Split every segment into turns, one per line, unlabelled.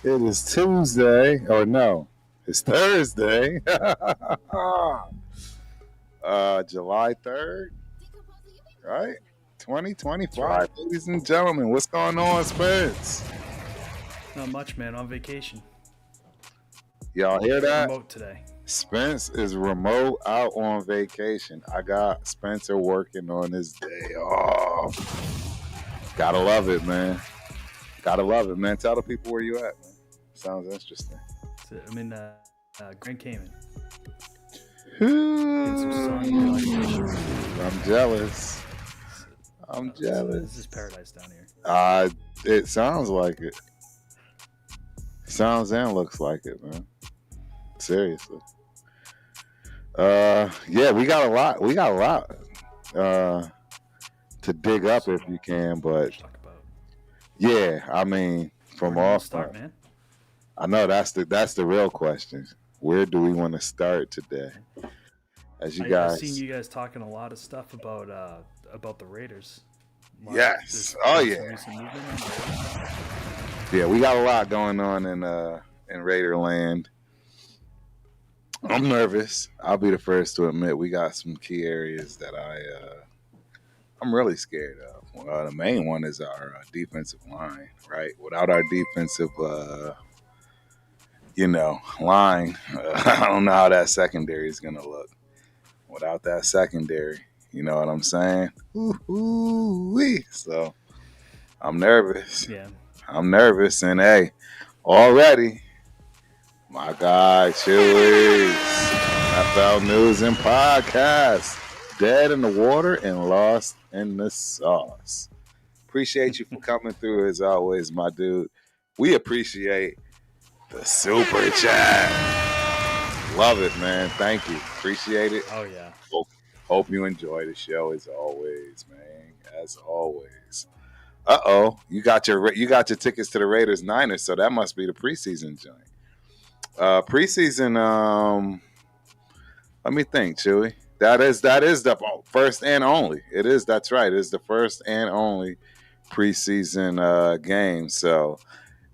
It is Tuesday, or no, it's Thursday. July 3rd, right? 2025,
right.
ladies and gentlemen. What's going on, Spence?
Not much, man. On vacation.
Y'all hear that?
Remote today.
Spence is remote out on vacation. I got Spencer working on his day off. Gotta love it, man. Gotta love it, man. Tell the people where you at, man. Sounds interesting.
So I'm in Grand Cayman. Getting some sun, relaxation.
I'm jealous. I'm
This
jealous.
is paradise down here.
It sounds like it. Sounds and looks like it, man. Seriously. Yeah, we got a lot. We got a lot to dig up if you can, but
Talk about.
yeah, I mean,
Where
from
do you want
all
to start, man?
I know that's the real question. Where do we want to start today? As you
I've seen
guys,
you guys talking a lot of stuff about the Raiders.
yes, oh
Some
yeah,
recent movement on the Raiders.
yeah, we got a lot going on in Raiderland. I'm nervous. I'll be the first to admit we got some key areas that I'm really scared of. The main one is our defensive line, right? Without our defensive, line, I don't know how that secondary is gonna look. Without that secondary, you know what I'm saying? Ooh-wee. So I'm nervous.
Yeah.
I'm nervous, and hey, already my guy Chewy's NFL News and Podcast, dead in the water and lost in the sauce. Appreciate you for coming through as always, my dude. We appreciate the super chat. Love it, man. Thank you. Appreciate it.
Oh yeah.
Hope you enjoy the show as always, man. As always. You got your tickets to the Raiders Niners, so that must be the preseason joint. Preseason. Let me think, Chewy. That is the first and only. It is. That's right. It's the first and only preseason game. So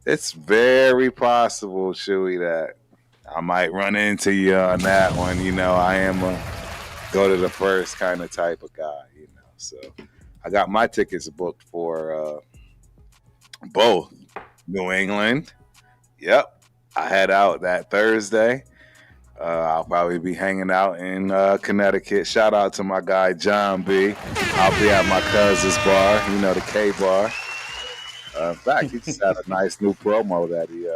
it's very possible, Chewy, that I might run into you on that one. You know, I am a go to the first kind of type of guy. You know, so I got my tickets booked for both New England. Yep, I head out that Thursday. I'll probably be hanging out in Connecticut. Shout out to my guy John B. I'll be at my cousin's bar, the K bar. In fact, he just had a nice new promo that he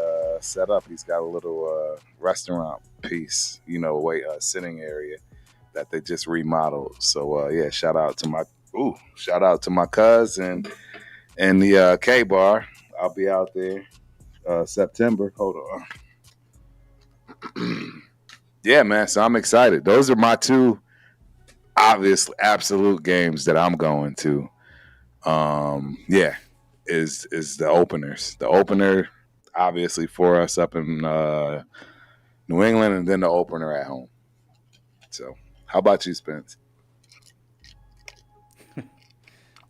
set up. He's got a little restaurant piece, sitting area that they just remodeled. So yeah, shout out to my cousin and the K bar. I'll be out there September. Hold on. Yeah, man. So I'm excited. Those are my two obvious absolute games that I'm going to. Yeah, is the openers. The opener, obviously, for us up in New England, and then the opener at home. So, how about you, Spence?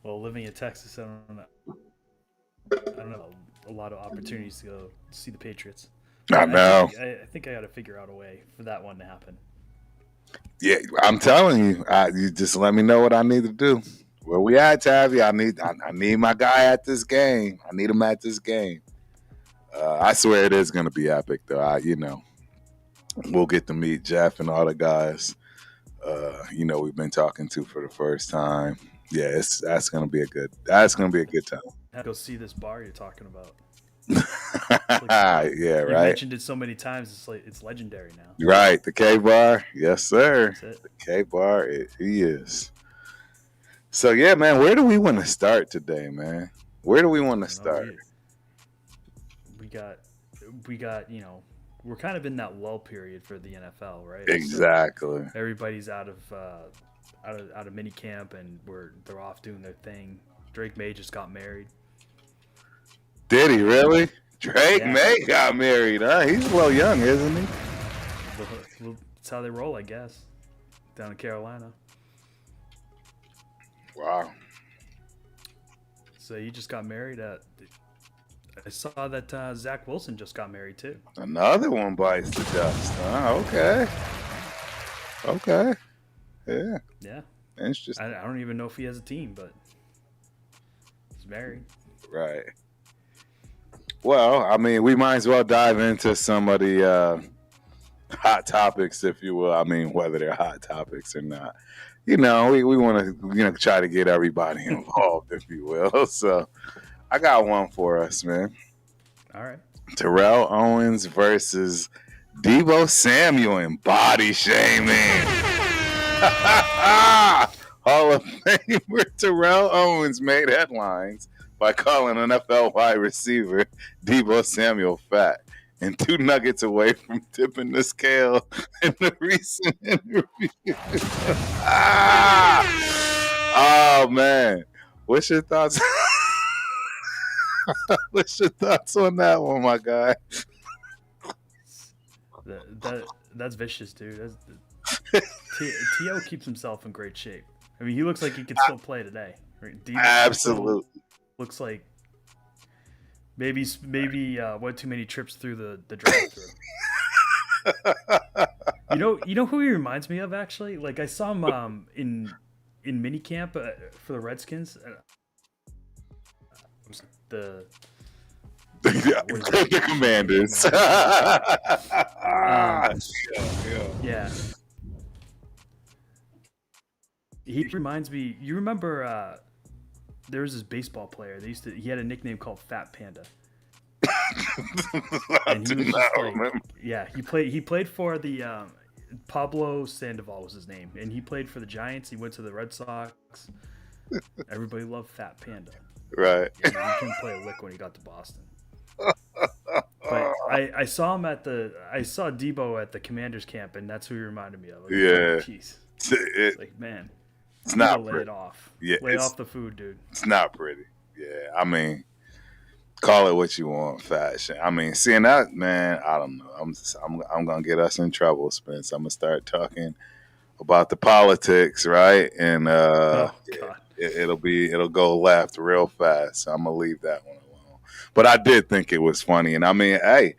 Well, living in Texas, I don't know a lot of opportunities to go see the Patriots.
I know.
I think I got to figure out a way for that one to happen.
Yeah, I'm telling you. You just let me know what I need to do. Where we at, Tavi? I need my guy at this game. I need him at this game. I swear it is going to be epic, though. We'll get to meet Jeff and all the guys. We've been talking to for the first time. Yeah, that's gonna be a good time.
I have to go see this bar you're talking about.
Yeah,
You
right.
mentioned it so many times. It's like it's legendary now.
Right, the K bar. Yes, sir.
That's it.
The K bar. He is. So yeah, man. Where do we want to start today, man? Where do we want to start?
We got. We're kind of in that lull period for the NFL, right?
Exactly.
So everybody's out of mini camp, and they're off doing their thing. Drake May just got married.
Did he really? Drake
Yeah.
May got married, huh? He's a little young, isn't he?
That's how they roll, I guess. Down in Carolina.
Wow.
So he just got married at I saw that Zach Wilson just got married too.
Another one bites the dust. Okay. Okay. Yeah.
Yeah.
Interesting.
I don't even know if he has a team, but he's married.
Right. Well, I mean, we might as well dive into some of the hot topics, if you will. I mean, whether they're hot topics or not. We want to, try to get everybody involved, if you will. So I got one for us, man.
All right.
Terrell Owens versus Deebo Samuel in body shaming. Hall of Famer Terrell Owens made headlines by calling NFL wide receiver Deebo Samuel fat and 2 nuggets away from tipping the scale in the recent interview. Oh man, what's your thoughts? What's your thoughts on that one, my guy?
That's vicious, dude. T.O. keeps himself in great shape. I mean, he looks like he could still play today. Right?
Absolutely.
Looks like maybe went too many trips through the drive-through. You know who he reminds me of actually? Like I saw him in minicamp for the Redskins. The
Commanders.
Yeah. He reminds me. You remember? There was this baseball player. He had a nickname called Fat Panda. And he was just like, yeah, he played for the Pablo Sandoval was his name, and he played for the Giants. He went to the Red Sox. Everybody loved Fat Panda.
Right.
Yeah, he couldn't play a lick when he got to Boston. But I saw him I saw Deebo at the Commanders camp, and that's who he reminded me of. Like,
yeah.
Jeez. Like, man.
It's not
lay
pretty.
It off.
Yeah,
lay off the food, dude.
It's not pretty. Yeah, I mean, call it what you want, fashion. I mean, seeing that, man, I don't know. I'm gonna get us in trouble, Spence. I'm gonna start talking about the politics, right? And it'll go left real fast. So I'm gonna leave that one alone. But I did think it was funny, and I mean, hey.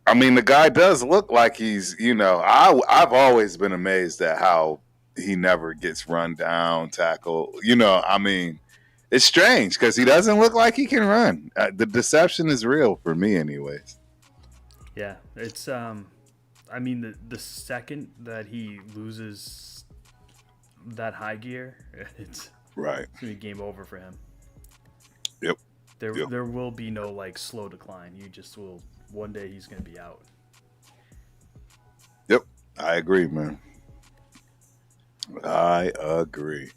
I mean, the guy does look like he's, I've always been amazed at how he never gets run down, tackled. I mean, it's strange because he doesn't look like he can run. The deception is real for me, anyways.
Yeah, it's I mean, the second that he loses that high gear, it's
right.
It's gonna be game over for him.
Yep.
There will be no like slow decline. You just will. One day he's gonna be out.
Yep, I agree, man. I agree.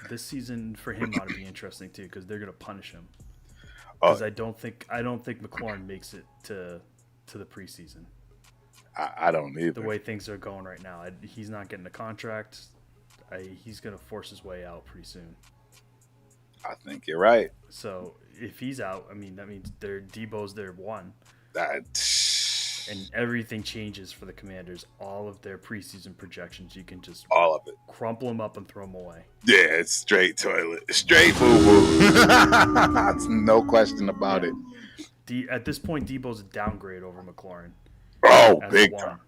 This season for him ought to be interesting too because they're gonna punish him. Because I don't think McLaurin makes it to the preseason.
I don't either.
The way things are going right now, he's not getting a contract. He's gonna force his way out pretty soon.
I think you're right.
So if he's out, I mean that means Deebo's their one. And everything changes for the Commanders. All of their preseason projections, you can just
all of it
crumple them up and throw them away.
Yeah, it's straight toilet, straight boo boo. No question about it.
At this point, Deebo's a downgrade over McLaurin.
Oh, big time.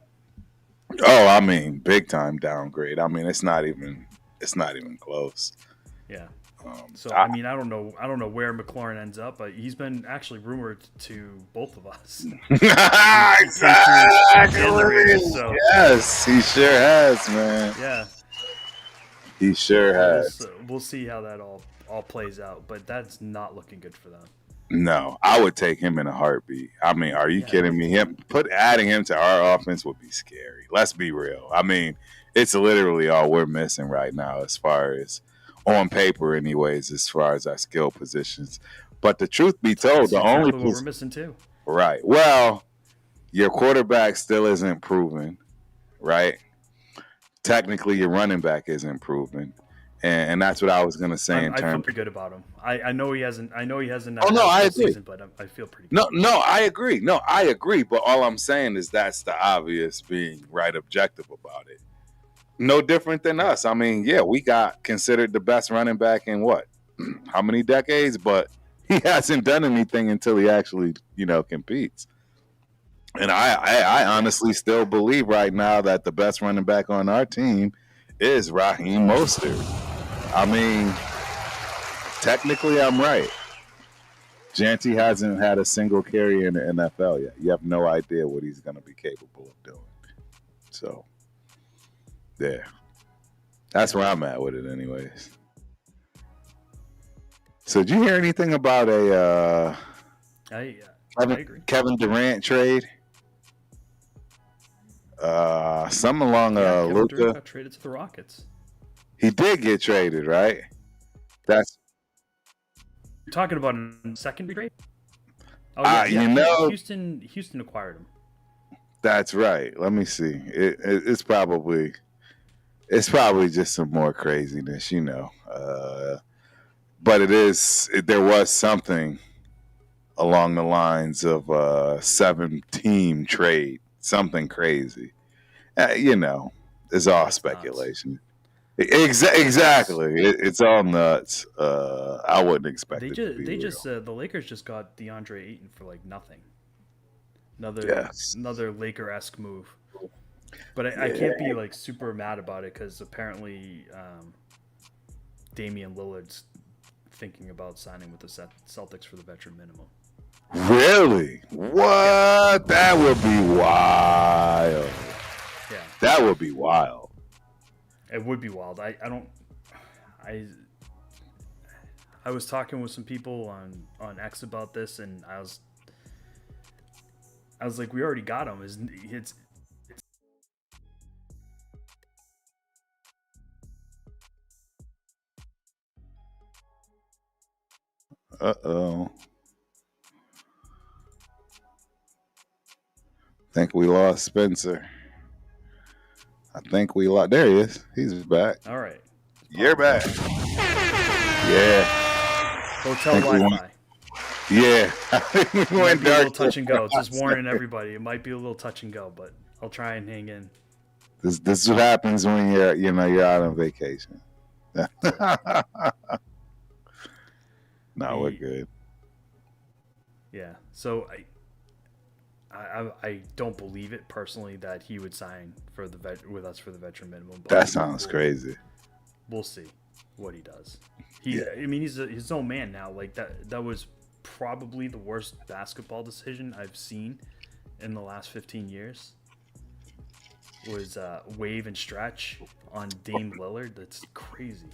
Oh, I mean, big time downgrade. I mean, it's not even close.
Yeah. I mean, I don't know where McLaurin ends up, but he's been actually rumored to both of us.
Exactly. So. Yes, he sure has, man.
Yeah,
he sure has.
We'll see how that all plays out, but that's not looking good for them.
No, I would take him in a heartbeat. I mean, are you kidding me? Adding him to our offense would be scary. Let's be real. I mean, it's literally all we're missing right now as far as on paper anyways, as far as our skill positions. But the truth be told, the only
what we're missing too.
Right. Well, your quarterback still isn't proven, right? Technically, your running back isn't proven. And that's what I was gonna say. I
feel pretty good about him. I know he hasn't. I know he hasn't.
Oh no, I agree.
Season, but I feel pretty good.
No, I agree. No, I agree. But all I'm saying is that's the obvious being right objective about it. No different than us. I mean, yeah, we got considered the best running back in what? How many decades? But he hasn't done anything until he actually, competes. And I honestly still believe right now that the best running back on our team is Raheem Mostert. I mean, technically, I'm right. Janty hasn't had a single carry in the NFL yet. You have no idea what he's going to be capable of doing. So, yeah. That's where I'm at with it, anyways. So, did you hear anything about a Kevin Durant trade? Something along
Kevin
Luka.
Durant got traded to the Rockets.
He did get traded, right? That's
You're talking about a secondary trade. Oh yeah. Houston acquired him.
That's right. Let me see. It's probably just some more craziness, but there was something along the lines of a 7-team trade, something crazy. It's all speculation. Exactly. It's all nuts. I wouldn't expect it to be real.
The Lakers just got DeAndre Ayton for like nothing. Another Laker-esque move. But I can't be like super mad about it because apparently Damian Lillard's thinking about signing with the Celtics for the veteran minimum.
Really? What? That would be wild.
Yeah.
That would be wild.
It would be wild. I was talking with some people on X about this, and I was like, we already got him. It's
Uh-oh. Think we lost Spencer. I think we lost. There he is. He's back.
All right.
You're back. Yeah.
Hotel Wi-Fi.
Yeah.
We went dark. A little touch and go. Just warning everybody. It might be a little touch and go, but I'll try and hang in.
This is what happens when you're out on vacation. No, we're good.
Yeah. So I don't believe it personally that he would sign with us for the veteran minimum.
That sounds crazy.
We'll see what he does. I mean, he's his own man now. Like that was probably the worst basketball decision I've seen in the last 15 years. Was wave and stretch on Dame Lillard. That's crazy.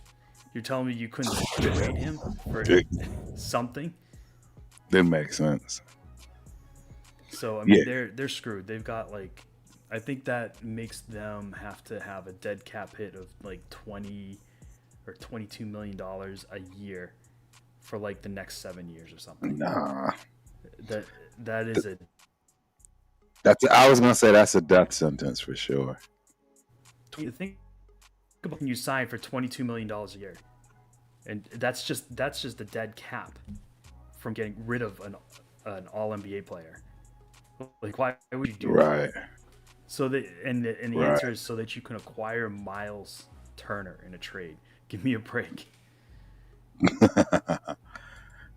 You're telling me you couldn't trade him for something?
Didn't make sense.
So I mean, they're screwed. They've got I think that makes them have to have a dead cap hit of like $20 or $22 million a year for like the next 7 years or something.
Nah,
that is a.
I was gonna say that's a death sentence for sure.
You think about when you sign for $22 million a year, and that's just a dead cap from getting rid of an All NBA player. Like, why would you do
that?
So the answer is so that you can acquire Miles Turner in a trade. Give me a break.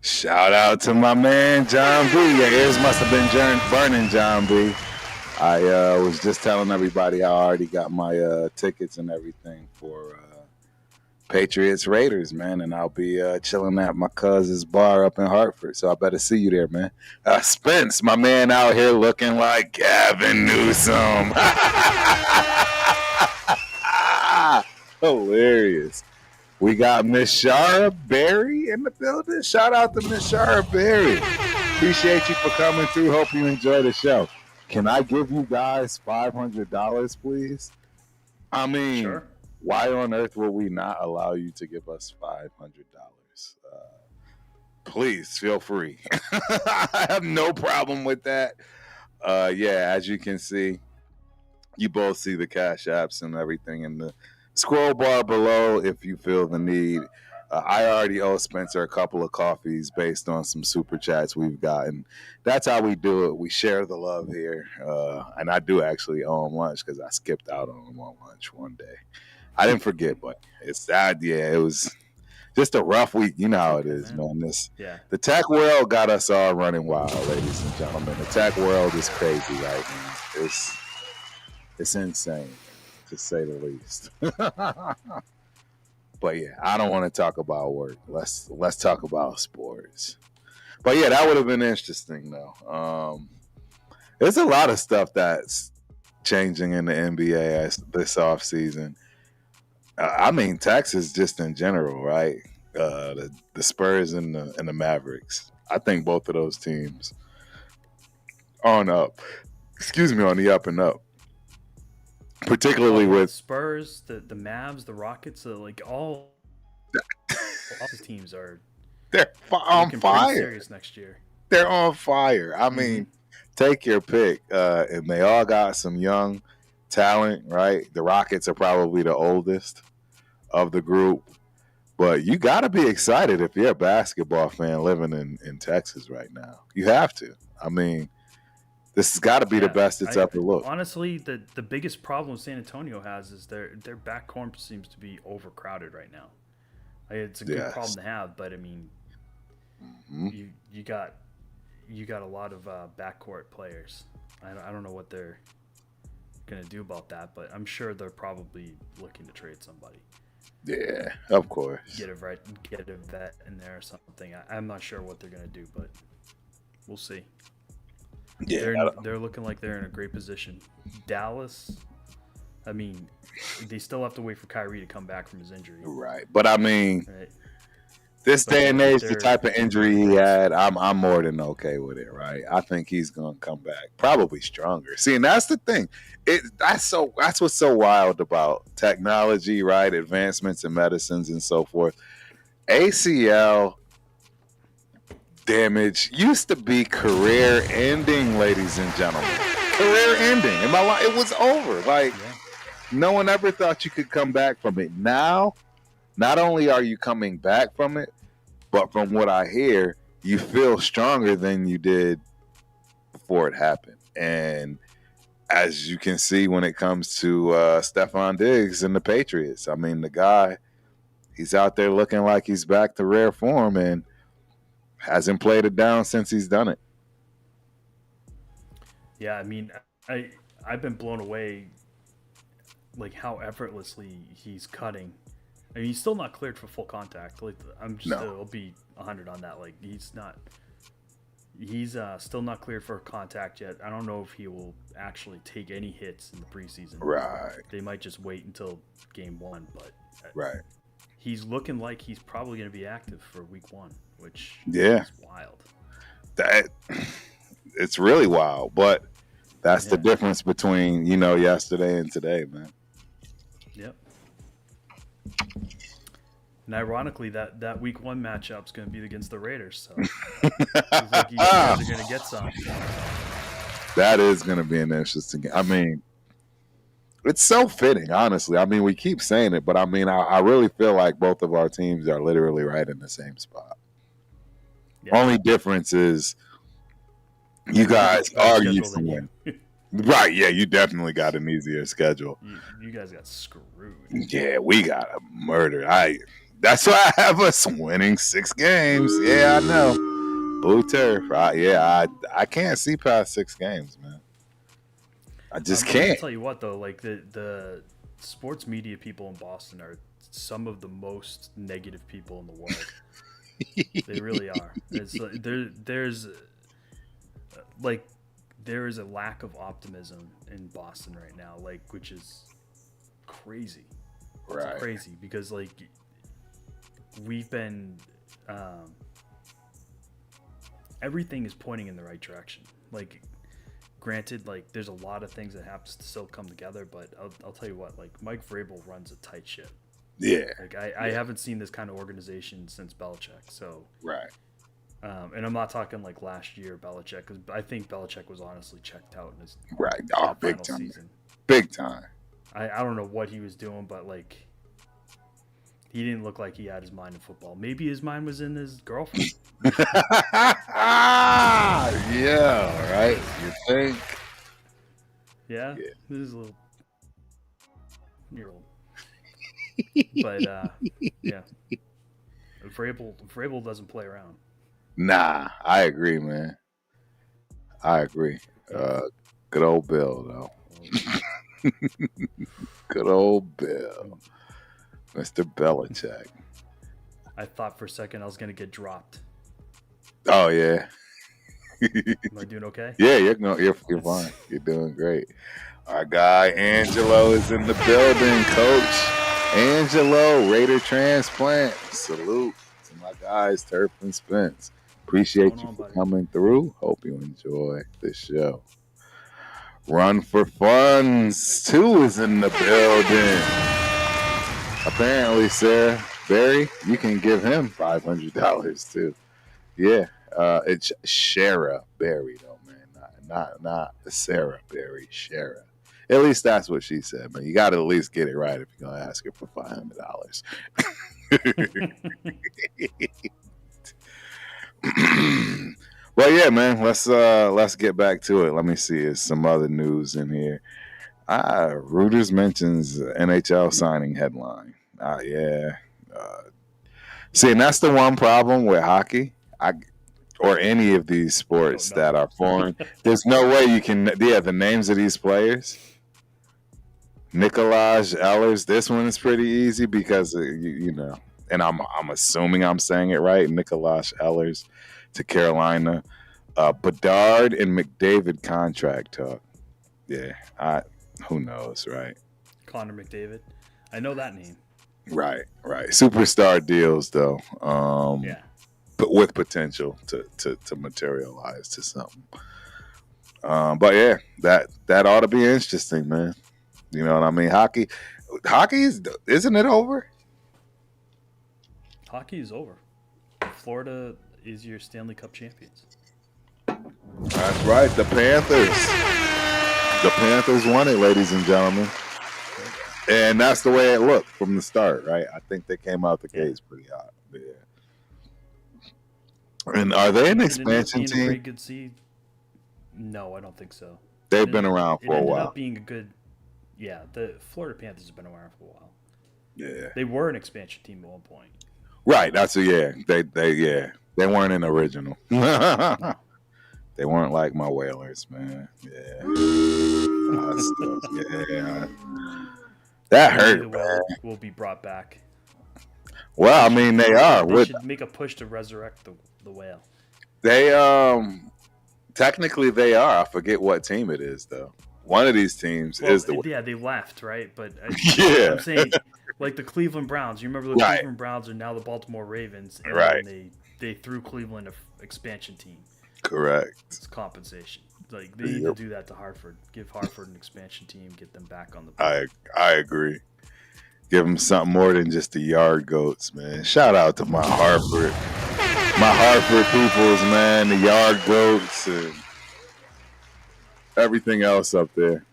Shout out to my man John B. Your ears must have been burning, John B. I was just telling everybody I already got my tickets and everything for Patriots Raiders, man, and I'll be chilling at my cousin's bar up in Hartford. So I better see you there, man. Spence, my man, out here looking like Gavin Newsom. Hilarious. We got Miss Shara Berry in the building. Shout out to Miss Shara Berry. Appreciate you for coming through. Hope you enjoy the show. Can I give you guys $500, please? I mean,
sure.
Why on earth will we not allow you to give us $500? Please feel free. I have no problem with that. As you can see, you both see the cash apps and everything in the scroll bar below if you feel the need. I already owe Spencer a couple of coffees based on some super chats we've gotten. That's how we do it. We share the love here. And I do actually owe him lunch because I skipped out on him on lunch one day. I didn't forget, but it's sad. Yeah, it was just a rough week. You know how it
Okay,
is,
man.
man. This
Yeah.
the tech world got us all running wild, ladies and gentlemen. The tech world is crazy right now. It's insane, to say the least. But yeah, I don't want to talk about work. Let's talk about sports. But yeah, that would have been interesting though. There's a lot of stuff that's changing in the NBA this offseason. I mean, Texas just in general, right? The Spurs and the Mavericks. I think both of those teams on up. Excuse me, on the up and up.
Oh
Particularly
yeah, the
with
Spurs, the Mavs, the Rockets, like all these teams are
they're on
looking pretty
fire.
serious next year.
They're on fire. I
Mm-hmm.
mean, take your pick, and they all got some young talent, right? The Rockets are probably the oldest of the group. But you got to be excited if you're a basketball fan living in Texas right now. You have to. I mean, this has got to be the
Yeah,
best it's
I
ever looked.
honestly the biggest problem San Antonio has is their backcourt seems to be overcrowded right now. Like, it's a good problem
Yes.
to have, but I mean,
Hmm.
you got a lot of backcourt players. I don't know what they're gonna do about that, but I'm sure they're probably looking to trade somebody,
Yeah, of course.
get a vet in there or something. I'm not sure what they're gonna do, but we'll see.
Yeah,
They're looking like they're in a great position. Dallas, I mean, they still have to wait for Kyrie to come back from his injury,
right. But I mean,
right?
this
But
day and age, the type of
they're in
injury
really
he
great
had,
spot.
I'm more than okay with it, right? I think he's gonna come back probably stronger. See, and that's the thing. That's what's so wild about technology, right? Advancements in medicines and so forth. ACL damage used to be career ending, ladies and gentlemen. Career ending. In my life, it was over. Like
Yeah,
no one ever thought you could come back from it. Now, not only are you coming back from it, but from what I hear, you feel stronger than you did before it happened. And as you can see when it comes to Stephon Diggs and the Patriots, I mean, the guy, he's out there looking like he's back to rare form and hasn't played it down since he's done it.
yeah. I mean, I I've been blown away, like how effortlessly he's cutting. I mean, he's still not cleared for full contact. Like I'm just,
No.
I'll be 100 on that. Like he's not. He's still not cleared for contact yet. I don't know if he will actually take any hits in the preseason.
Right.
They might just wait until game one, but
Right.
he's looking like he's probably going to be active for week one, which
Yeah.
is wild.
That it's really wild, but that's the
Yeah.
difference between, yesterday and today, man.
Yep. And ironically, that week one matchup's going to be against the Raiders, so seems like you guys are going to get some.
That is going to be an interesting game. I mean, it's so fitting, honestly. I mean, we keep saying it, but I mean, I really feel like both of our teams are literally right in the same spot.
Yeah.
Only difference is you
We have a
guys
better
are
schedule
used to
than
winning.
you.
Right, yeah, you definitely got an easier schedule.
You guys got screwed.
Yeah, we got a murder. That's why I have us winning 6 games. Yeah, I know. Boo turf. I can't see past 6 games, man. I just
I'm gonna
can't.
tell you what though, like the sports media people in Boston are some of the most negative people in the world. They really are. It's like, like there is a lack of optimism in Boston right now, like which is crazy.
Right.
It's crazy because like we've been everything is pointing in the right direction. Like granted, like there's a lot of things that have to still come together, but I'll tell you what, like Mike Vrabel runs a tight ship.
Yeah.
Like I haven't seen this kind of organization since Belichick. So
Right.
and I'm not talking like last year Belichick, because I think Belichick was honestly checked out in his
Right. Oh, big
final
time.
season.
Big time.
I don't know what he was doing, but like he didn't look like he had his mind in football. Maybe his mind was in his girlfriend.
Yeah, right. You think?
Yeah,
Yeah.
this is a little year old. But yeah, Vrabel doesn't play around.
Nah, I agree, man. I agree.
Yeah.
Good old Bill, though. Good old Bill. Mr. Belichick.
I thought for a second I was gonna get dropped.
Oh, yeah.
Am I doing okay?
Yeah, you're fine. You're doing great. Our guy Angelo is in the building, Coach. Angelo, Raider transplant. Salute to my guys, Turf and Spence. Appreciate you for coming through. Hope you enjoy the show. Run for Funds 2 is in the building. Apparently, Sarah Barry, you can give him $500 too. Yeah, it's Shara Berry though, man. Not Sarah Berry. Shara. At least that's what she said, man. You got to at least get it right if you're gonna ask her for $500. Well, yeah, man. Let's get back to it. Let me see. There's some other news in here. Reuters mentions NHL signing headline. Yeah. See, and that's the one problem with hockey. Or any of these sports that are foreign. There's no way you can. Yeah, the names of these players. Nikolaj Ehlers. This one is pretty easy because you know, and I'm assuming I'm saying it right. Nikolaj Ehlers to Carolina. Bedard and McDavid contract talk. Yeah, who knows, right?
Connor McDavid. I know that name.
Right. Superstar deals though.
Yeah.
But with potential to materialize to something. But yeah, that ought to be interesting, man. You know what I mean? Hockey isn't it over?
Hockey is over. Florida is your Stanley Cup champions.
That's right. The Panthers won it, ladies and gentlemen. And that's the way it looked from the start, right? I think they came out the gates pretty hot. Yeah. And are they an expansion team?
A pretty good seed? No, I don't think so.
They've been around for a while.
It ended up being a good. Yeah, the Florida Panthers have been around for a while.
Yeah,
they were an expansion team at one point.
Right. That's they weren't an original.
No.
They weren't like my Whalers, man. Yeah. Yeah. That hurt, man.
Will be brought back.
Well, I mean, they are.
They should make a push to resurrect the whale.
They technically they are. I forget what team it is though. One of these teams is the whale.
Yeah, they left, right? But
yeah,
I'm saying like the Cleveland Browns. You remember the Cleveland Browns are now the Baltimore Ravens, and
right?
They threw Cleveland an expansion team.
Correct.
It's compensation. Like they need to do that to Hartford. Give Hartford an expansion team. Get them back on the board.
I agree. Give them something more than just the yard goats, man. Shout out to my Hartford peoples, man. The yard goats and everything else up there.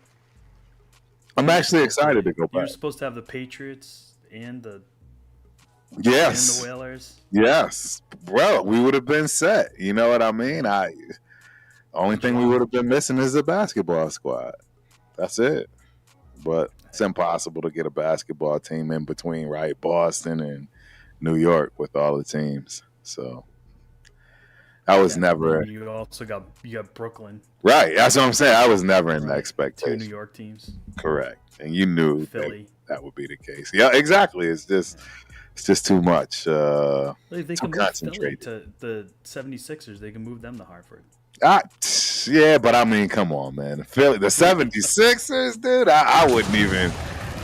I'm actually excited to go back.
You're supposed to have the Patriots and the Whalers.
Yes. Well, we would have been set. You know what I mean? Only thing we would have been missing is the basketball squad. That's it. But it's impossible to get a basketball team in between, right? Boston and New York with all the teams. So I was never.
You also got
Brooklyn. Right. That's what I'm saying. I was never in the expectation.
2 New York teams.
Correct. And you knew
Philly.
that would be the case. Yeah, exactly. It's just too much.
They can move Philly to the 76ers. They can move them to Hartford.
Yeah, but I mean, come on, man. Philly, the 76ers, dude, I wouldn't even.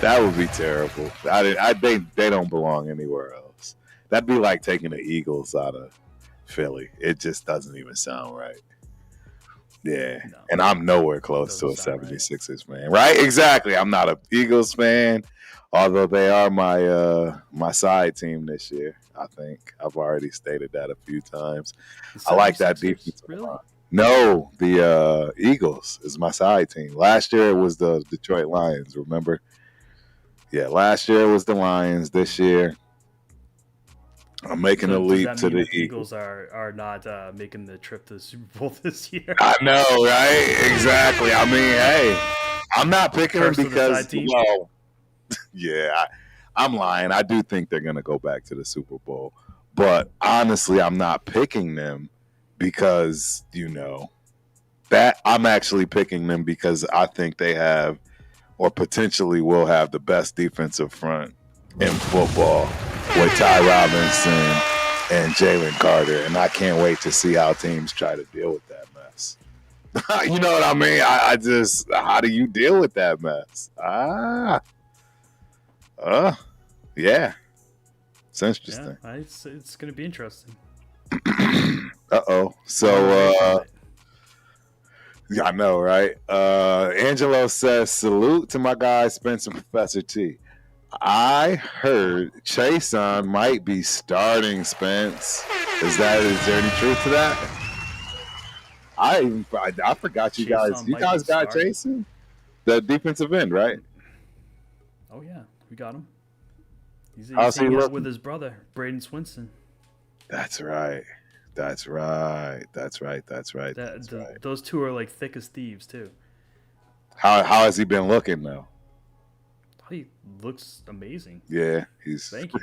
That would be terrible. They don't belong anywhere else. That'd be like taking the Eagles out of Philly. It just doesn't even sound right. Yeah, no. And I'm nowhere close to a 76ers fan, right? Exactly. I'm not an Eagles fan, although they are my side team this year. I think I've already stated that a few times. I like that defense.
Really?
No, the Eagles is my side team. Last year it was the Detroit Lions, remember? Yeah, last year it was the Lions. This year I'm making a leap to the
Eagles. Are not making the trip to the Super Bowl this year.
I know, right? Exactly. I mean, hey, I'm not picking them because, well, yeah, I'm lying. I do think they're going to go back to the Super Bowl. But honestly, I'm not picking them because, that I'm actually picking them because I think they have or potentially will have the best defensive front in football with Ty Robinson and Jalen Carter. And I can't wait to see how teams try to deal with that mess. You know what I mean? I just, how do you deal with that mess? Yeah. It's
Yeah,
interesting.
it's going to be interesting.
Uh-oh. So,
Run away from it.
yeah, I know, right? Angelo says, salute to my guy, Spence and Professor T. I heard Chason might be starting, Spence. Is there any truth to that? I forgot you guys.
Chason
You
might be
guys got
starting.
Chason? The defensive end, right?
Oh yeah, we got him. He's
How's he
hanging out with
looking?
his brother, Braden Swinson.
That's right. That's right. That's right. That's right. That's right.
Those two are like thick as thieves too.
How has he been looking though?
He looks amazing.
Yeah,
Thank you.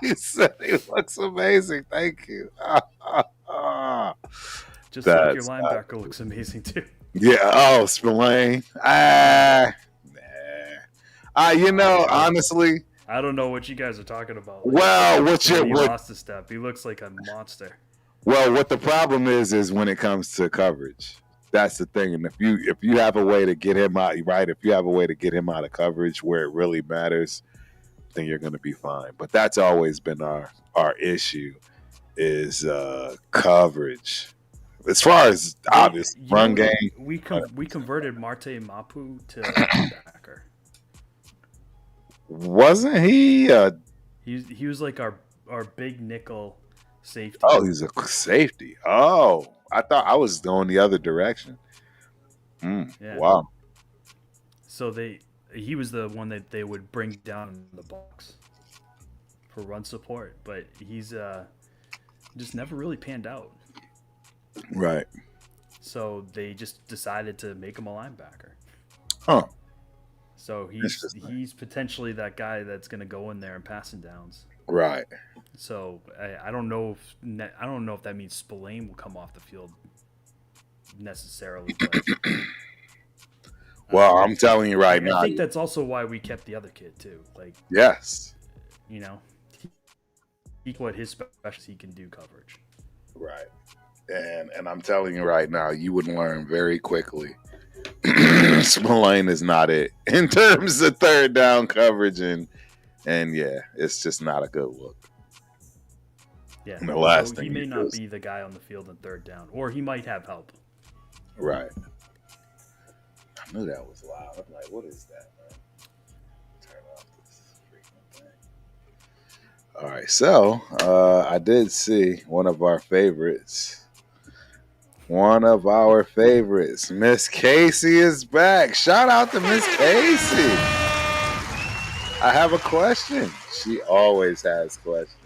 he said he looks amazing. Thank you.
Just like your
That's
linebacker looks amazing too.
yeah. Oh, Spillane. Honestly,
I don't know what you guys are talking about. Like,
well,
when he lost a step, he looks like a monster.
what the problem is when it comes to coverage. That's the thing. And if you have a way to get him out, right? If you have a way to get him out of coverage where it really matters, then you're going to be fine. But that's always been our issue is coverage. As far as obvious run game,
we converted Marte Mapu to linebacker.
wasn't he?
He was like our big nickel safety.
Oh, he's a safety. Oh, I thought I was going the other direction.
Yeah.
Wow.
So he was the one that they would bring down in the box for run support, but he's just never really panned out.
Right.
So they just decided to make him a linebacker.
Huh.
So he's potentially that guy that's going to go in there and passing downs.
Right.
So I don't know if that means Spillane will come off the field necessarily. But,
well, I'm telling you right now.
I think that's also why we kept the other kid too. Like,
yes,
what his specialty he can do coverage.
Right. And I'm telling you right now, you would learn very quickly. Spillane is not it in terms of third down coverage, and yeah, it's just not a good look.
Yeah,
and the last thing
he may not be the guy on the field in third down, or he might have help.
Right. I knew that was loud. I'm like, what is that, man? Turn off this freaking thing. All right, so I did see one of our favorites. Miss Casey is back. Shout out to Miss Casey. I have a question. She always has questions.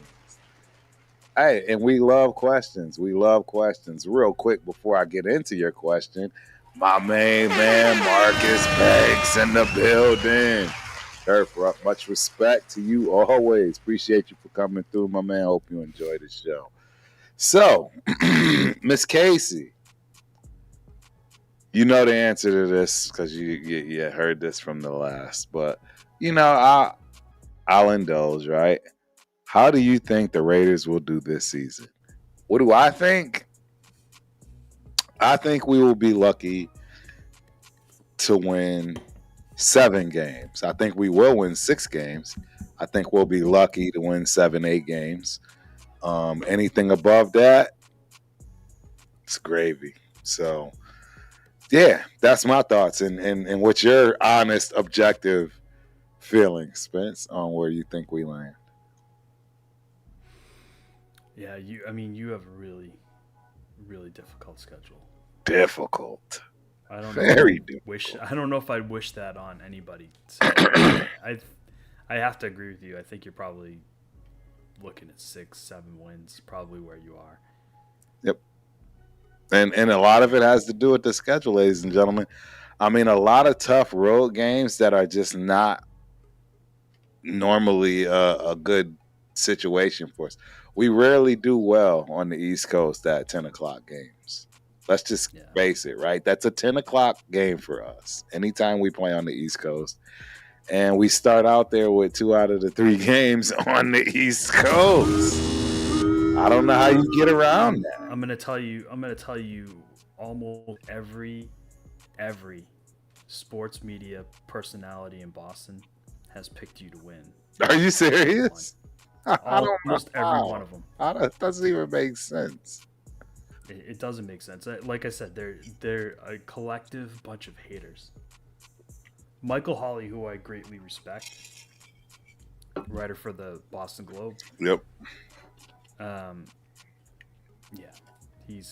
Hey, and we love questions. Real quick before I get into your question, my main man, Marcus Banks in the building. Turf, much respect to you always. Appreciate you for coming through, my man. Hope you enjoy the show. So, Miss Casey, you know the answer to this because you heard this from the last. But, I'll indulge, right? How do you think the Raiders will do this season? What do I think? I think we will be lucky to win 7 games. I think we will win 6 games. I think we'll be lucky to win 7, 8 games. Anything above that, it's gravy. So, yeah, that's my thoughts. And what's your honest, objective feelings, Spence, on where you think we land?
Yeah, you have a really, really difficult schedule.
Difficult.
I don't
Very
difficult. I don't know if I'd wish that on anybody. So I have to agree with you. I think you're probably looking at 6, 7 wins, probably where you are.
Yep. And a lot of it has to do with the schedule, ladies and gentlemen. I mean, a lot of tough road games that are just not normally a good situation for us. We rarely do well on the East Coast at 10 o'clock games. Let's just
Yeah.
face it, right? That's a 10 o'clock game for us. Anytime we play on the East Coast. And we start out there with 2 out of the 3 games on the East Coast. I don't know how you get around that.
I'm gonna tell you almost every sports media personality in Boston has picked you to win.
Are you serious?
Almost every one of them.
That doesn't even make sense.
It doesn't make sense. Like I said, they're a collective bunch of haters. Michael Hawley, who I greatly respect, writer for the Boston Globe.
Yep.
Yeah, he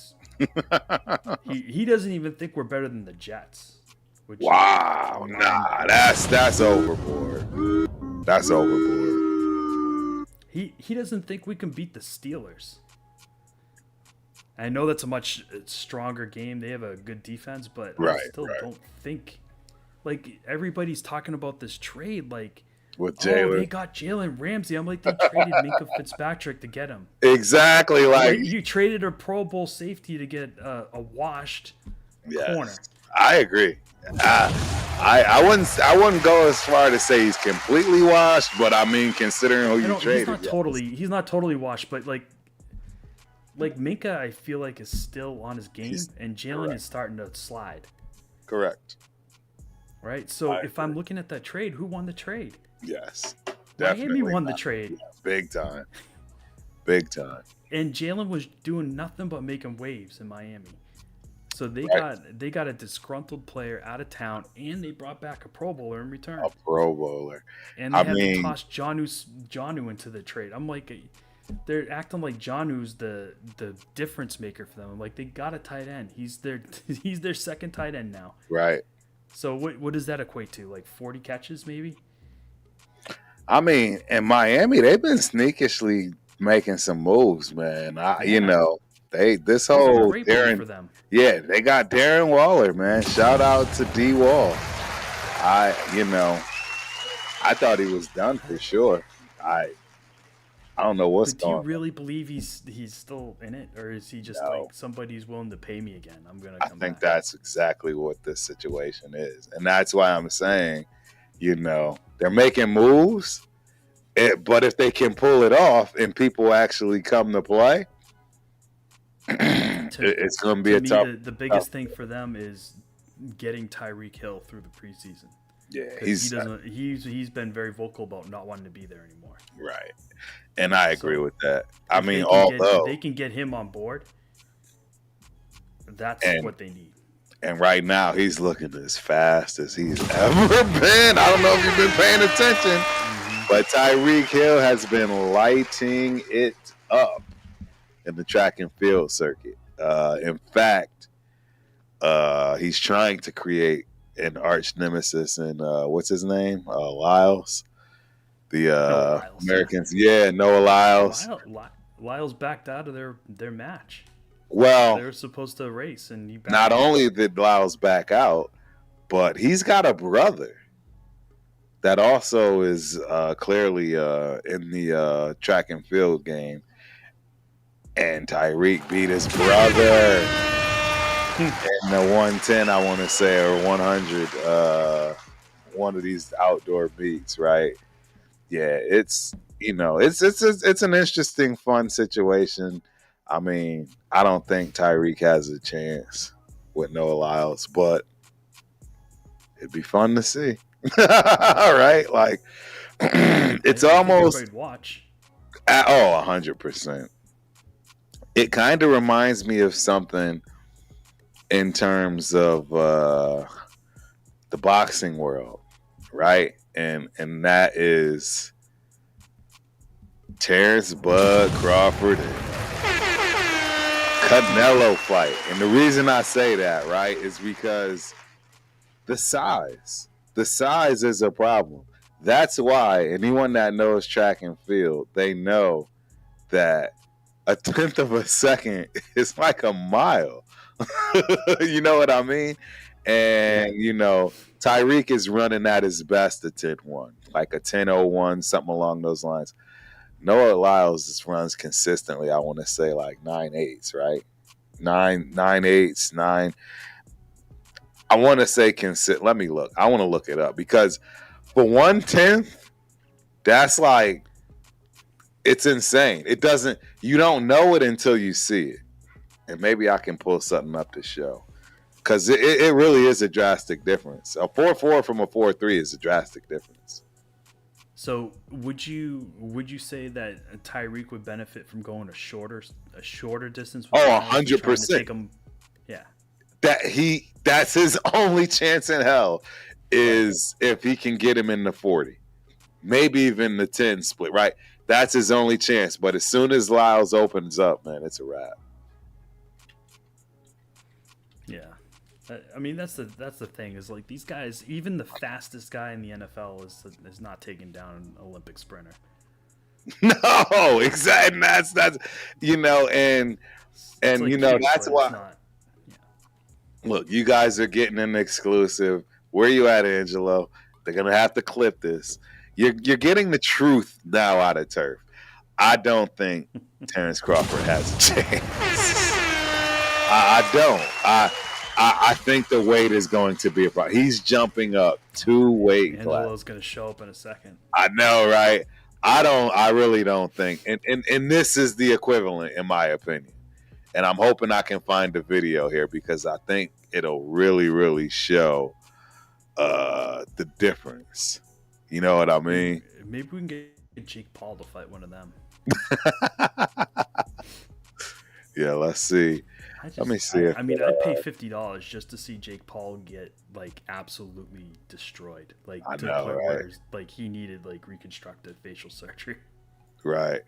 doesn't even think we're better than the Jets.
Wow, nah, that's overboard. That's overboard.
He doesn't think we can beat the Steelers. I know that's a much stronger game. They have a good defense, but I still don't think. Like, everybody's talking about this trade, like,
with Jalen.
They got Jalen Ramsey. I'm like, they traded Minka Fitzpatrick to get him.
Exactly, like
you traded a Pro Bowl safety to get a washed corner.
I agree. I wouldn't go as far to say he's completely washed, but I mean, considering who you traded,
he's not totally washed, but like Minka, I feel like is still on his game, and Jalen is starting to slide.
Correct.
Right. So if I'm looking at that trade, who won the trade?
Yes,
Miami won the trade.
Yeah, big time. Big time.
And Jalen was doing nothing but making waves in Miami. So they got a disgruntled player out of town, and they brought back a Pro Bowler in return.
A Pro Bowler.
And they had to toss Jonnu into the trade. I'm like, they're acting like Jonnu's the difference maker for them. I'm like, they got a tight end. He's their second tight end now.
Right.
So what does that equate to? Like 40 catches, maybe?
I mean, in Miami, they've been sneakishly making some moves, man. This whole Darren
for them.
Yeah, they got Darren Waller, man. Shout out to D Wall. I thought he was done for sure. I don't know what's going on.
Do you really believe he's still in it, or is he just like, somebody's willing to pay me again? I'm gonna come back. I think
that's exactly what this situation is, and that's why I'm saying, they're making moves, but if they can pull it off and people actually come to play, it's going to be a tough.
The biggest thing for them is getting Tyreek Hill through the preseason.
Yeah,
he's been very vocal about not wanting to be there anymore.
Right, and I agree with that. I mean,
if they can get him on board, that's what they need.
And right now, he's looking as fast as he's ever been. I don't know if you've been paying attention, but Tyreek Hill has been lighting it up in the track and field circuit. In fact, he's trying to create an arch nemesis in what's his name? Lyles. The
Lyles,
Americans. Yeah, Noah Lyles.
Lyles backed out of their match.
Well,
they were supposed to race, and he
not only did Lyles back out, but he's got a brother that also is clearly in the track and field game. And Tyreek beat his brother in the 110, I want to say, or 100, one of these outdoor beats, right? Yeah, it's an interesting, fun situation. I mean, I don't think Tyreek has a chance with Noah Lyles, but it'd be fun to see. All right, like it's almost
watch.
100%. It kind of reminds me of something in terms of the boxing world, right? And that is Terrence Bud Crawford and Canelo fight. And the reason I say that, right, is because the size is a problem. That's why anyone that knows track and field, they know that a tenth of a second is like a mile. You know what I mean? And, Tyreek is running at his best a 10-1, like a 10-01, something along those lines. Noah Lyles just runs consistently. I want to say like 9.8s, right? 9.8s, 9. I want to say Let me look. I want to look it up because for 1/10, that's like it's insane. It doesn't. You don't know it until you see it, and maybe I can pull something up to show because it really is a drastic difference. A 4.4 from a 4.3 is a drastic difference.
So would you say that Tyreek would benefit from going a shorter distance with
Oh,
Lyles and trying to
100%.
take him? Yeah.
That's his only chance in hell is if he can get him in the 40, maybe even the 10 split. Right, that's his only chance. But as soon as Lyles opens up, man, it's a wrap.
Yeah. I mean that's the thing is like these guys, even the fastest guy in the NFL is not taking down an Olympic sprinter.
No, exactly. That's and
It's like
you know
cute,
that's
but
why.
it's not. Yeah.
Look, you guys are getting an exclusive. Where you at, Angelo? They're gonna have to clip this. You're getting the truth now out of Turf. I don't think Terrence Crawford has a chance. I don't. I think the weight is going to be a problem. He's jumping up 2 weight classes.
Angelo's going to show up in a second.
I know, right? I really don't think. And this is the equivalent, in my opinion. And I'm hoping I can find the video here because I think it'll really, really show the difference. You know what I mean?
Maybe we can get Jake Paul to fight one of them.
Yeah, let's see. Let me see.
I mean, I'd pay $50 just to see Jake Paul get like absolutely destroyed, like
I
to
know,
the point
right?
where like he needed like reconstructive facial surgery.
Right.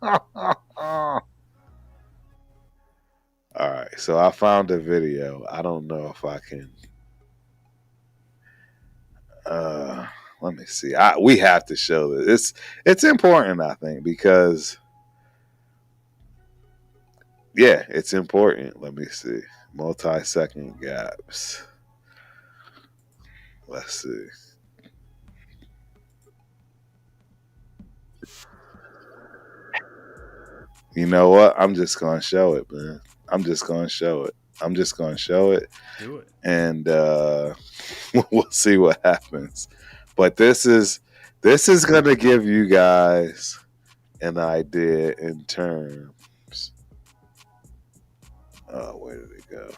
All right. So I found a video. I don't know if I can. Let me see. We have to show this. It's important, I think, because yeah, it's important. Let me see. Multi-second gaps. Let's see. You know what? I'm just gonna show it, man. I'm just gonna show it. I'm just gonna show it.
Do it.
And we'll see what happens. But this is gonna give you guys an idea in terms. Where did it go?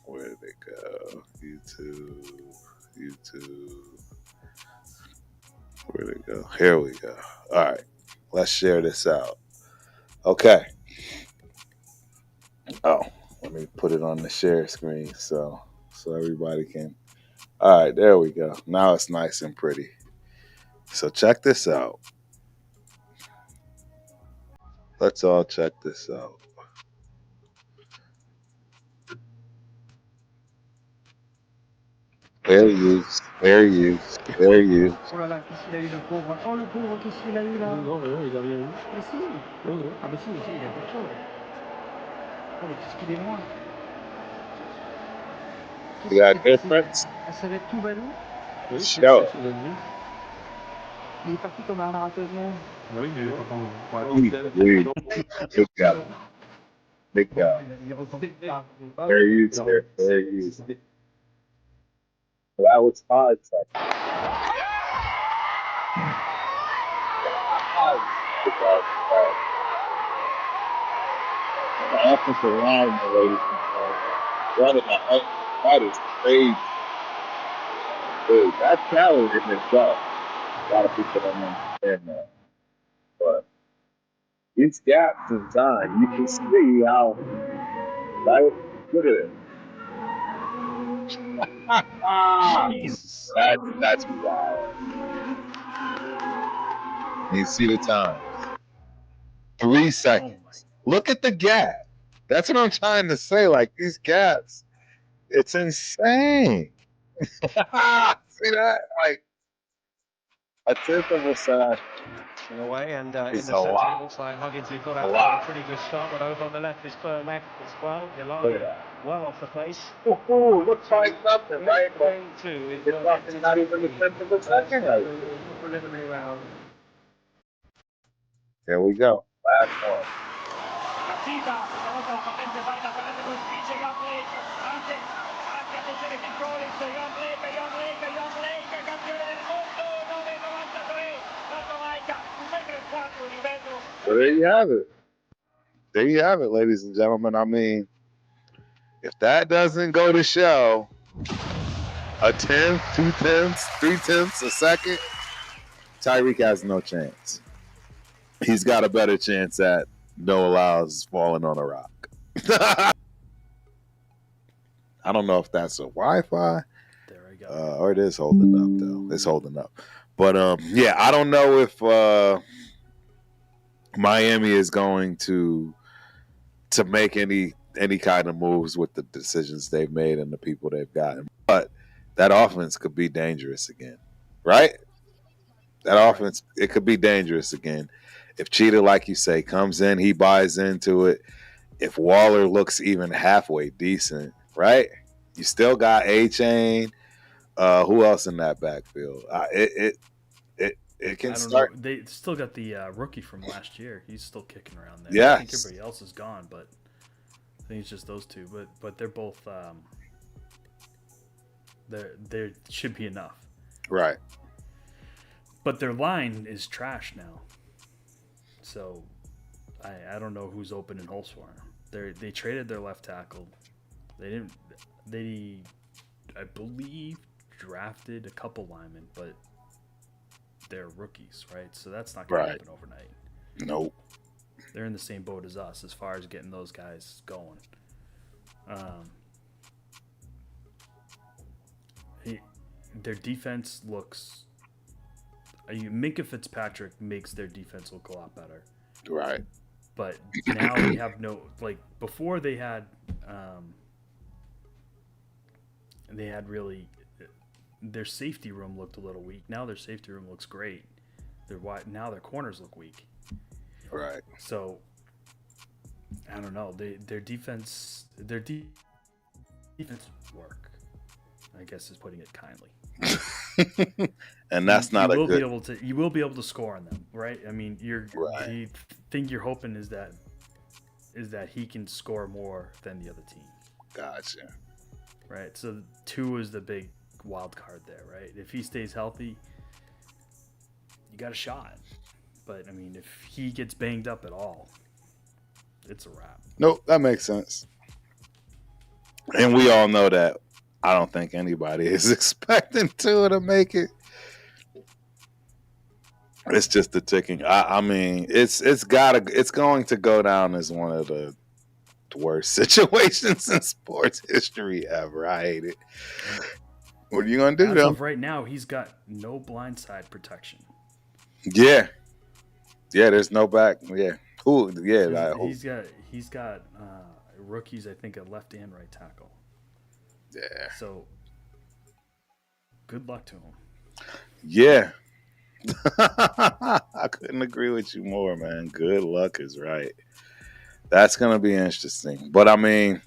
Where did it go? YouTube. Where did it go? Here we go. All right, let's share this out. Okay. Oh, let me put it on the share screen so everybody can. All right, there we go. Now it's nice and pretty. So check this out. Let's all check this out. Fair use. Fair use. Fair use.
Oh là là, qu'est-ce qu'il a eu le pauvre? Oh le pauvre, qu'est-ce qu'il a eu là?
Non, non, il a rien eu.
Mais si!
Non, non.
Ah mais si, il a quelque chose. Oh mais qu'est-ce qu'il est loin?
You got difference?
Ah, ça va être tout balou.
Oui, c'est
Show
ça
it.
qu'il a vu.
Il est parti comme un marathonien.
Oui, mais
Oui. Good job. Big job.
Il ressemble pas.
Fair use. Fair use. That was hard. The offensive line, ladies and gentlemen. That is crazy. Dude, that's talent in itself. A lot of people don't understand that. But these gaps in time, you can see how, right? Look at it.
Jesus.
That's wild. You see the time. 3 seconds. Look at the gap. That's what I'm trying to say. Like these gaps, it's insane. See that? Like a tenth of a second
in a way, and in the
is a
centre it
lot.
looks like Huggins has got
A
out
lot.
a pretty good start, but over on the left is Furmack as well.
Look at that.
well off the pace.
Oh, looks like something.
Going through is
It's not even the sense of the second.
preliminary round.
Here we go.
Last one.
So there you have it. There you have it, ladies and gentlemen. I mean, if that doesn't go to show a tenth, 2/10, 3/10 a second, Tyreek has no chance. He's got a better chance at Noah Lyles falling on a rock. I don't know if that's a Wi-Fi.
There I go.
Or it is holding up though. It's holding up. But yeah, I don't know if Miami is going to make any kind of moves with the decisions they've made and the people they've gotten. But that offense could be dangerous again, right? That offense, it could be dangerous again. If Cheetah, like you say, comes in, he buys into it. If Waller looks even halfway decent, right? You still got A-Chain. Who else in that backfield? It can start.
Know. They still got the rookie from last year. He's still kicking around there.
Yes.
I think everybody else is gone, but I think it's just those two. But they're both. They should be enough.
Right.
But their line is trash now. So I don't know who's open in holes for them. They traded their left tackle. They I believe drafted a couple linemen, but they're rookies, right? So that's not going to happen overnight.
Nope.
They're in the same boat as us as far as getting those guys going. Their defense looks. Minka Fitzpatrick makes their defense look a lot better.
Right.
But now they have no, like, before they had really, their safety room looked a little weak. Now their safety room looks great. Now their corners look weak.
Right.
So I don't know. Their defense work, I guess, is putting it kindly.
And that's not a good.
You will be able to score on them, right? I mean,
Right.
the thing you're hoping is that he can score more than the other team.
Gotcha.
Right. So 2 is the big wild card there, right? If he stays healthy, you got a shot. But I mean, if he gets banged up at all, it's a wrap.
Nope, that makes sense. And we all know that. I don't think anybody is expecting Tua to make it. It's just the ticking. I mean, it's going to go down as one of the worst situations in sports history ever. I hate it. What are you gonna do, though?
As of right now, he's got no blindside protection.
Yeah. There's no back. Yeah. Who? Yeah.
He's got rookies. I think a left and right tackle.
Yeah.
So good luck to him.
Yeah. I couldn't agree with you more, man. Good luck is right. That's going to be interesting. But, I mean,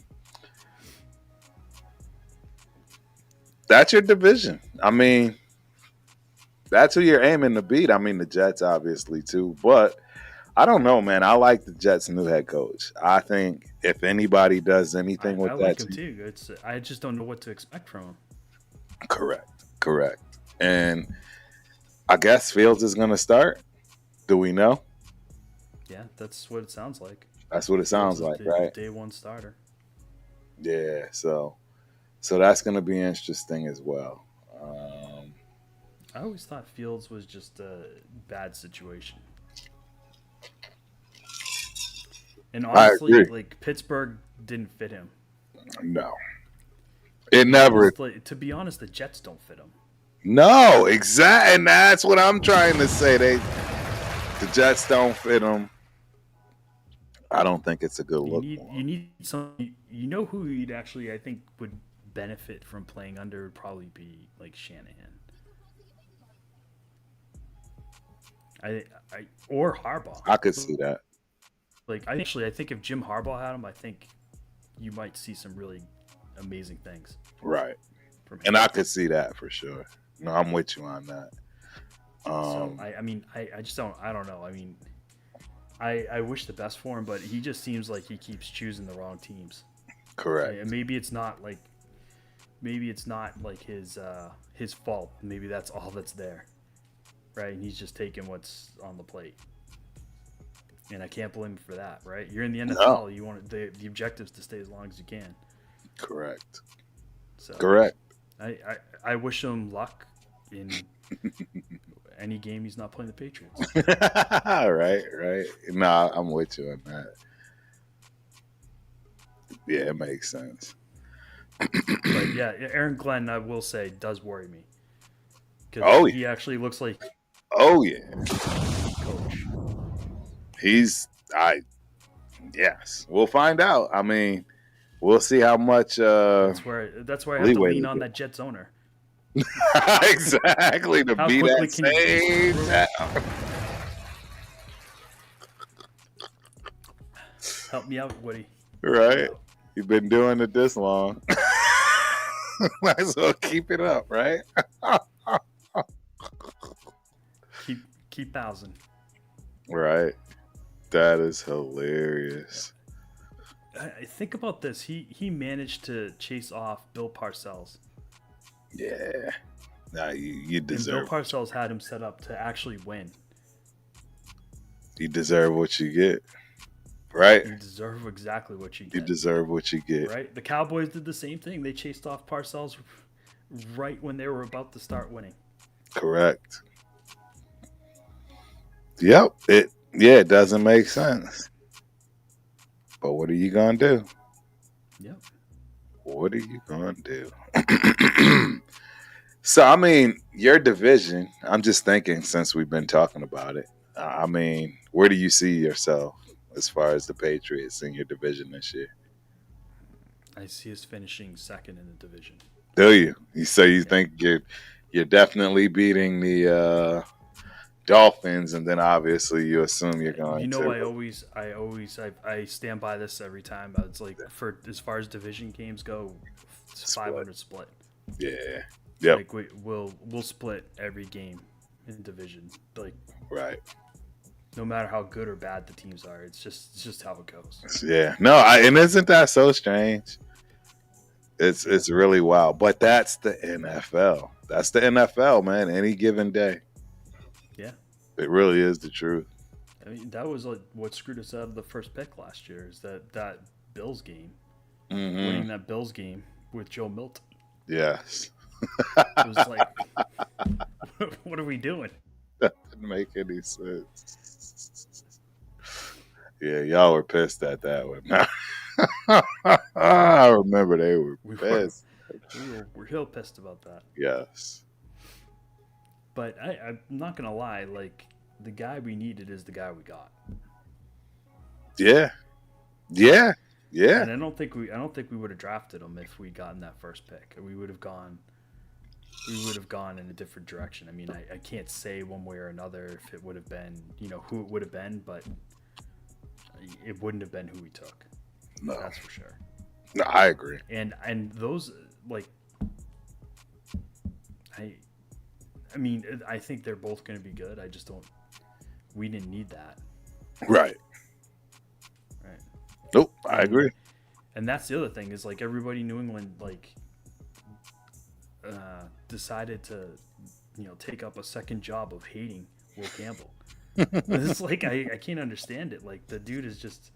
that's your division. I mean, that's who you're aiming to beat. I mean, the Jets, obviously, too. But I don't know, man. I like the Jets' new head coach. I think if anybody does anything with that,
I like him, too. I just don't know what to expect from him.
Correct. And I guess Fields is going to start. Do we know?
Yeah, that's what it sounds like.
That's what it sounds like, right?
Day one starter.
Yeah, so that's going to be interesting as well.
I always thought Fields was just a bad situation. And honestly, like, Pittsburgh didn't fit him.
No. It never.
To be honest, the Jets don't fit him.
No, exactly. And that's what I'm trying to say. The Jets don't fit him. I don't think it's a good look.
You need some. You know who you'd actually, I think, would benefit from playing under would probably be like Shanahan. or Harbaugh.
I could see that.
Like I think if Jim Harbaugh had him, I think you might see some really amazing things
Right.
from him.
And I could see that for sure. No, I'm with you on that.
So I just don't know. I mean, I wish the best for him, but he just seems like he keeps choosing the wrong teams.
Correct.
And maybe it's not like his fault. Maybe that's all that's there, right? And he's just taking what's on the plate. And I can't blame him for that, right? You're in the NFL.
No.
You want the objectives to stay as long as you can.
Correct.
So
Correct.
I wish him luck in any game he's not playing the Patriots.
Right. Nah, I'm with you on that. Yeah, it makes sense.
But yeah, Aaron Glenn, I will say, does worry me. Because he actually looks like
Oh yeah.
a coach.
Yes. We'll find out. I mean, we'll see how much
That's where I have to
leeway
lean
they
on
get.
that Jets owner.
Exactly to
How
be
quickly
that
can you
same town.
help me out, Woody?
Right. You've been doing it this long. Might as well keep it up, right?
Keep thousand.
Right. That is hilarious.
I think about this. He managed to chase off Bill Parcells.
Yeah. Nah, you
And Bill
deserve
Parcells had him set up to actually win.
you deserve what you get. Right?
You deserve exactly what you
You
get.
deserve what you get.
Right? The Cowboys did the same thing. They chased off Parcells right when they were about to start winning.
Correct. Yep. It doesn't make sense. But what are you gonna do?
Yep.
What are you gonna do? So I mean, your division, I'm just thinking since we've been talking about it. I mean, where do you see yourself as far as the Patriots in your division this year?
I see us finishing second in the division.
Do you? You think you're definitely beating the Dolphins, and then obviously you assume you're going
to. I stand by this every time. It's like for as far as division games go, it's 500 split.
Yeah. Yep.
Like we'll split every game in division. Like
Right.
no matter how good or bad the teams are, it's just how it goes.
Yeah. No, and isn't that so strange? It's really wild. But that's the NFL. That's the NFL, man. Any given day.
Yeah.
It really is the truth.
I mean, that was like what screwed us out of the first pick last year. Is that Bills game, winning that Bills game with Joe Milton.
Yes.
It was like, what are we doing?
That didn't make any sense. Yeah, y'all were pissed at that one. I remember they were pissed.
We're real pissed about that.
Yes.
But I'm not gonna lie, like the guy we needed is the guy we got.
Yeah.
And I don't think we would have drafted him if we'd gotten that first pick. We would have gone in a different direction. I mean, I can't say one way or another if it would have been, who it would have been, but it wouldn't have been who we took.
No.
That's for sure.
No, I agree.
And those, like, I mean, I think they're both going to be good. I just don't. We didn't need that.
Right. Nope, I agree.
And that's the other thing is like everybody in New England decided to take up a second job of hating Will Campbell. It's like I can't understand it. Like the dude is just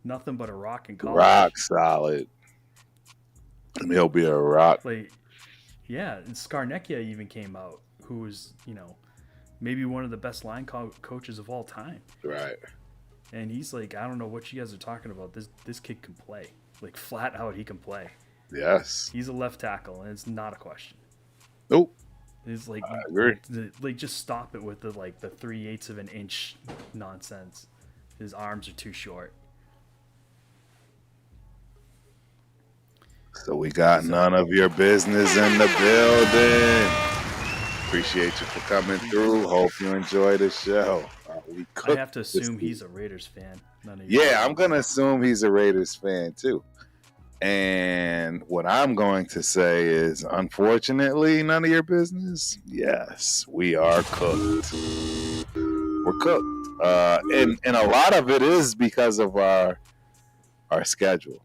nothing but a rock in college.
Rock solid. And he'll be a rock.
Like, yeah, and Scarnecchia even came out, who was maybe one of the best line coaches of all time.
Right.
And he's like, I don't know what you guys are talking about. This kid can play. Like, flat out, he can play.
Yes.
He's a left tackle, and it's not a question.
Nope.
It's like,
I agree.
Like, just stop it with the 3/8 of an inch nonsense. His arms are too short.
So we got none of your business in the building. Appreciate you for coming through. Hope you enjoy the show.
I have to assume he's a Raiders fan. None of you.
Yeah, I'm going to assume he's a Raiders fan too. And what I'm going to say is, unfortunately, none of your business. Yes, we are cooked. We're cooked, and a lot of it is because of our schedule.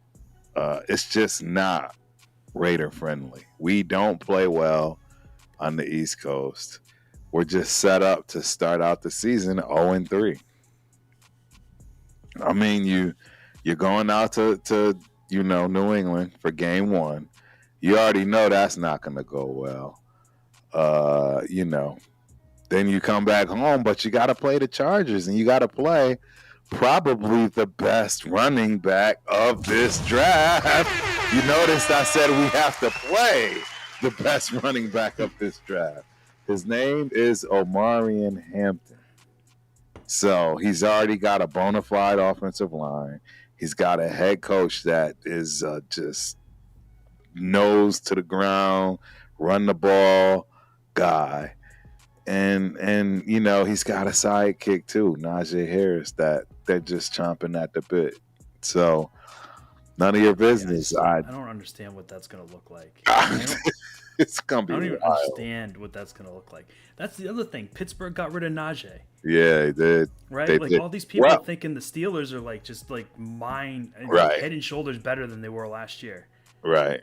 It's just not Raider friendly. We don't play well on the East Coast. We're just set up to start out the season 0-3. I mean, you're going out to New England for game one. You already know that's not going to go well. Then you come back home, but you got to play the Chargers, and you got to play probably the best running back of this draft. You noticed I said we have to play the best running back of this draft. His name is Omarion Hampton. So he's already got a bona fide offensive line. He's got a head coach that is just nose to the ground, run the ball guy. And he's got a sidekick too, Najee Harris, that they're just chomping at the bit. So none of your business.
I don't understand what that's going to look like.
It's going to be
I don't even
wild.
understand what that's going to look like. That's the other thing. Pittsburgh got rid of Najee.
Yeah, they did.
Right?
They
like
did.
all these people
Well,
thinking the Steelers are like just like
Right.
head and shoulders better than they were last year.
right.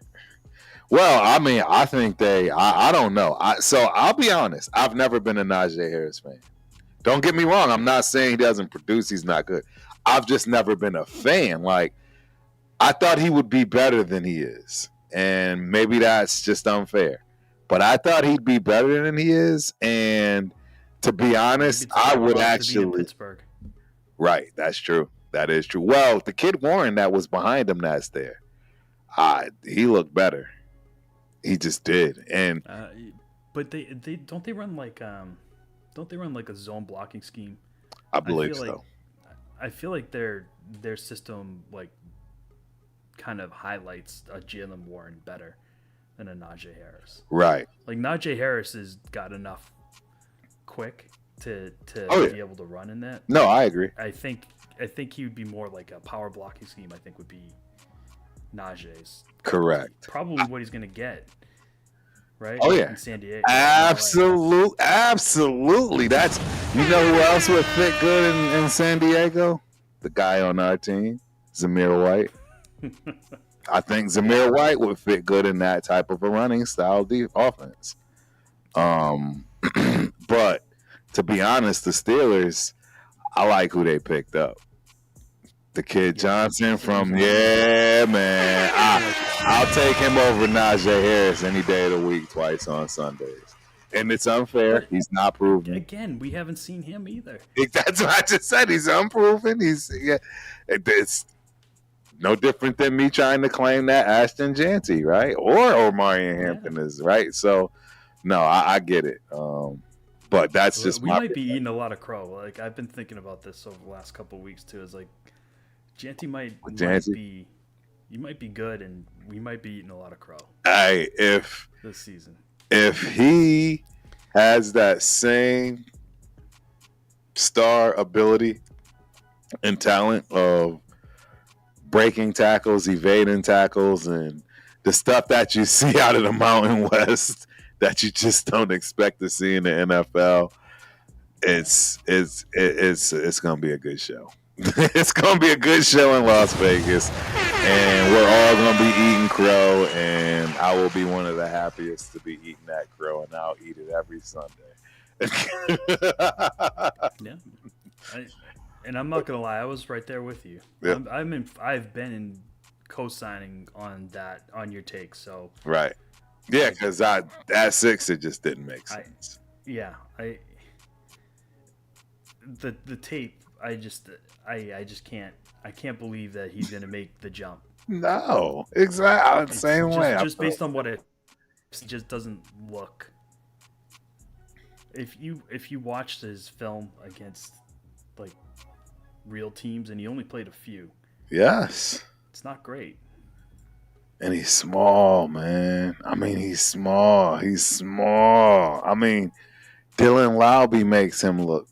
Well, I mean, I think I don't know. So I'll be honest. I've never been a Najee Harris fan. Don't get me wrong. I'm not saying he doesn't produce. He's not good. I've just never been a fan. Like, I thought he would be better than he is. And maybe that's just unfair. But I thought he'd be better than he is. And to be honest,
Maybe it's
I
not
would
allowed to be in
actually.
Pittsburgh.
Right. That's true. That is true. Well, the kid Warren that was behind him that's there, he looked better. He just did. And
But they don't they run like a zone blocking scheme?
I believe
feel like-
so.
I feel like their system like kind of highlights a Jalen Warren better than a Najee Harris.
Right.
Like Najee Harris has got enough quick to
Oh, yeah.
be able to run in that.
No, I agree.
I think he would be more like a power blocking scheme. I think would be Najee's.
Correct.
Probably what he's gonna get. Right?
Oh, yeah.
In San Diego.
Absolutely. That's who else would fit good in San Diego? The guy on our team, Zamir White. I think Zamir White would fit good in that type of a running style offense. But to be honest, the Steelers, I like who they picked up. The kid Johnson from man. I'll take him over Najee Harris any day of the week, twice on Sundays. And it's unfair. He's not proven.
Again, we haven't seen him either.
That's what I just said. He's unproven. It's no different than me trying to claim that Ashton Janty, right? Or Omarion Hampton is, right? So, no, I get it. But that's just
we might be eating a lot of crow. Like I've been thinking about this over the last couple of weeks too. It's like Janty might be good, and we might be eating a lot of crow.
If
this season,
if he has that same star ability and talent of breaking tackles, evading tackles, and the stuff that you see out of the Mountain West that you just don't expect to see in the NFL, it's gonna be a good show. It's gonna be a good show in Las Vegas, and we're all gonna be eating crow, and I will be one of the happiest to be eating that crow, and I'll eat it every Sunday.
yeah. And I'm not gonna lie, I was right there with you.
Yeah.
I've been in co-signing on your take. So
right, yeah, because at 6 it just didn't make sense.
The tape. I just can't. I can't believe that he's gonna make the jump.
No, exactly. Same way.
Just based on what it just doesn't look. If you watched his film against like real teams, and he only played a few.
Yes.
It's not great.
And he's small, man. I mean, he's small. I mean, Dylan Lowby makes him look,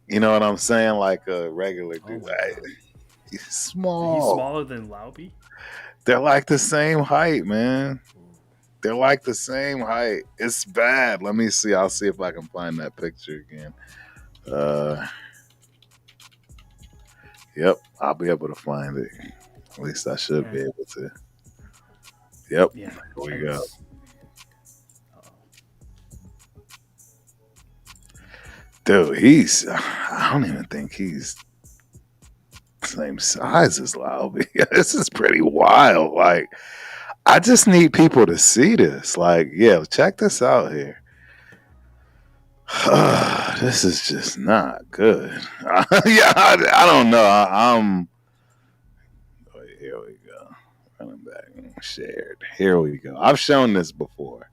you know what I'm saying, like a regular dude. He's small.
He's smaller than Lowby?
They're like the same height, man. They're like the same height. It's bad. Let me see. I'll see if I can find that picture again. Yep, I'll be able to find it. At least I should be able to. Yep.
Yeah.
Here we go. Dude, I don't even think he's the same size as Laube. This is pretty wild. Like, I just need people to see this. Like, yeah, check this out here. This is just not good. Yeah, I don't know. Here we go. Running back shared. Here we go. I've shown this before.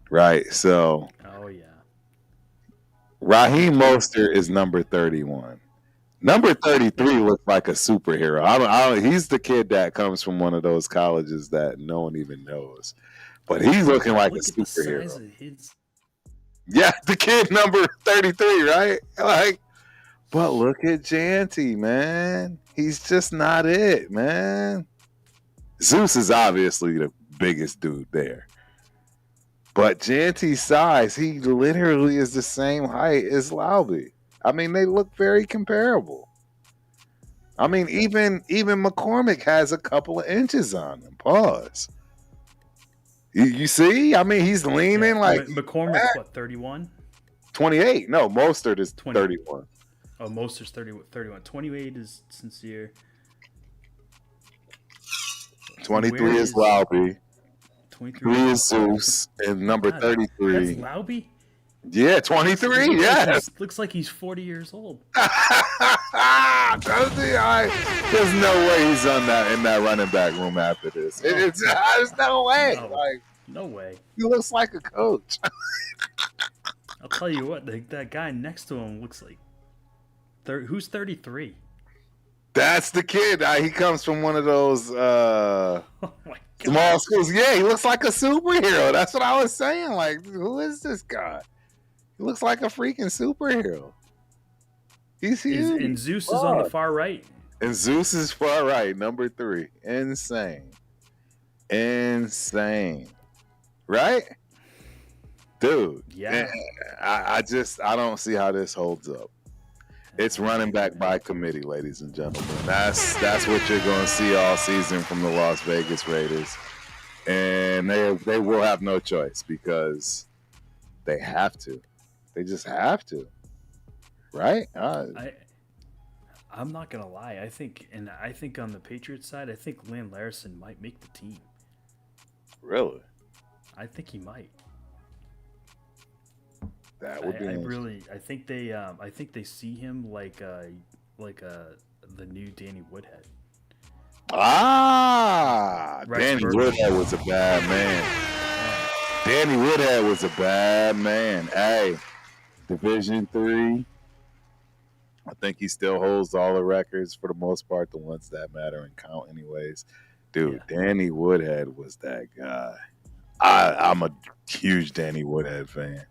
Right, so.
Oh, yeah.
Raheem Mostert is number 31. Number 33 looks like a superhero. He's the kid that comes from one of those colleges that no one even knows. But he's looking like a superhero. Yeah, the kid number 33, right? Like, but look at Janty, man. He's just not it, man. Zeus is obviously the biggest dude there. But Janty's size, he literally is the same height as Laube. I mean, they look very comparable. I mean, even McCormick has a couple of inches on him. Pause. You see? I mean, he's leaning like
McCormick's what, 31?
28. No, Mostert is 31.
Oh, Mostert's 31. 28 is Sincere.
23 is Laube. 23 is Zeus, and number 33.
That's Laube?
Yeah, 23. Yes.
Looks like he's 40 years old.
There's no way he's on that in that running back room after this. There's no way.
No way.
He looks like a coach.
I'll tell you what, that guy next to him looks like. Who's 33?
That's the kid. He comes from one of those
Oh my God.
small schools. Yeah, he looks like a superhero. That's what I was saying. Like, who is this guy? He looks like a freaking superhero. He's huge.
And Zeus is on the far right.
And Zeus is far right, number 3. Insane. Right? Dude.
Yeah.
I don't see how this holds up. It's running back by committee, ladies and gentlemen. That's what you're going to see all season from the Las Vegas Raiders. And they will have no choice because they have to. They just have to. Right?
I'm not going to lie. I think on the Patriots side, I think Lynn Larson might make the team.
Really?
I think he might.
That would be.
I think they see him like the new Danny Woodhead.
Danny Woodhead was a bad man. Danny Woodhead was a bad man. Hey, Division III. I think he still holds all the records for the most part, the ones that matter and count, anyways. Dude, yeah. Danny Woodhead was that guy. I'm a huge Danny Woodhead fan.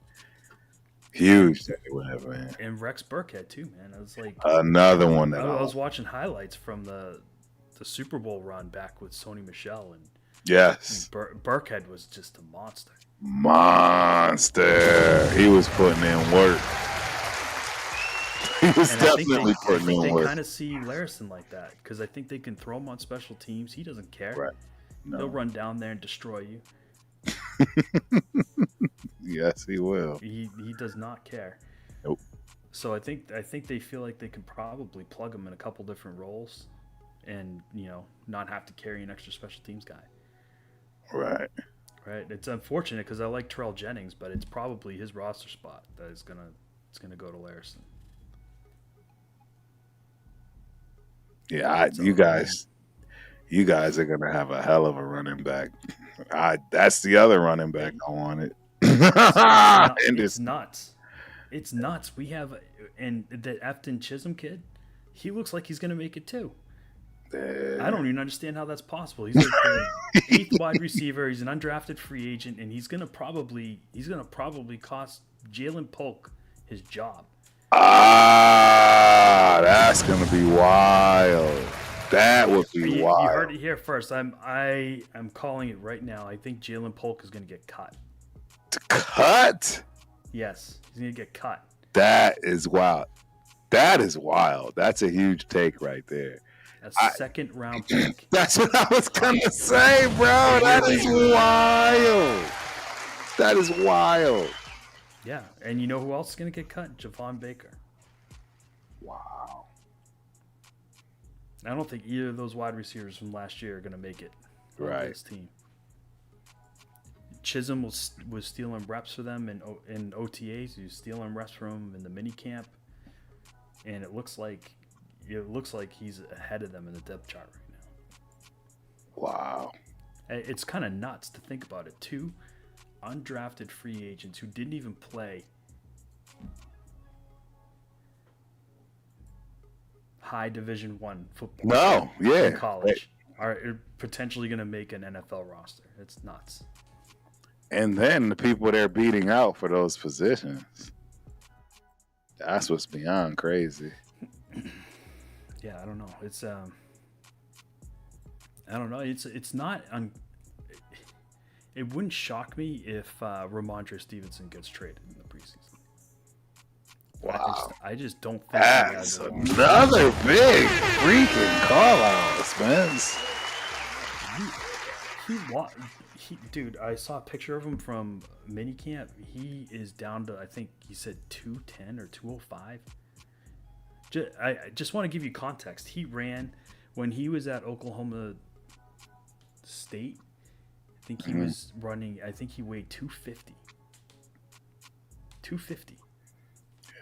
Huge Danny Woodhead fan.
And Rex Burkhead too, man. I was like
another one that
I was watching highlights from the Super Bowl run back with Sony Michel, and
yes,
Burkhead was just a monster.
He was putting in work. He was definitely putting in work.
They kind of see Larson like that because I think they can throw him on special teams. He doesn't care.
Right. No.
He'll run down there and destroy you.
Yes, he will.
He does not care.
Nope.
So I think they feel like they could probably plug him in a couple different roles, and not have to carry an extra special teams guy.
Right.
Right. It's unfortunate because I like Terrell Jennings, but it's probably his roster spot that is gonna go to Larson.
Yeah, you guys are gonna have a hell of a running back. That's the other running back I wanted.
It's nuts. It's nuts. We have the Afton Chisholm kid. He looks like he's gonna make it too. I don't even understand how that's possible. He's like the 8th wide receiver. He's an undrafted free agent, and he's gonna probably cost Jalen Polk his job.
That's gonna be wild. That would be
You
wild.
heard it here first. I'm calling it right now. I think Jalen Polk is going to get cut.
Cut?
Yes, he's going to get cut.
That is wild. That is wild. That's a huge take right there.
A second round pick.
That's what I was gonna say, bro. That is wild. That is wild.
Yeah, and you know who else is going to get cut? Javon Baker.
Wow.
I don't think either of those wide receivers from last year are going to make it on
Right.
this team. Chisholm was stealing reps for them in OTAs. He was stealing reps from him in the mini camp, and it looks like he's ahead of them in the depth chart right now.
Wow.
It's kind of nuts to think about it. 2 undrafted free agents who didn't even play high Division I football in college are potentially going to make an NFL roster. It's nuts.
And then the people they're beating out for those positions. That's what's beyond crazy.
Yeah, I don't know. It's I don't know. It's not. It wouldn't shock me if Ramondre Stevenson gets traded in the preseason.
Wow.
I just don't think
That's another big freaking call out, Spence.
Dude, I saw a picture of him from minicamp. He is down to, I think he said 210 or 205. I just want to give you context. He ran when he was at Oklahoma State. I think he was running. I think he weighed 250. 250.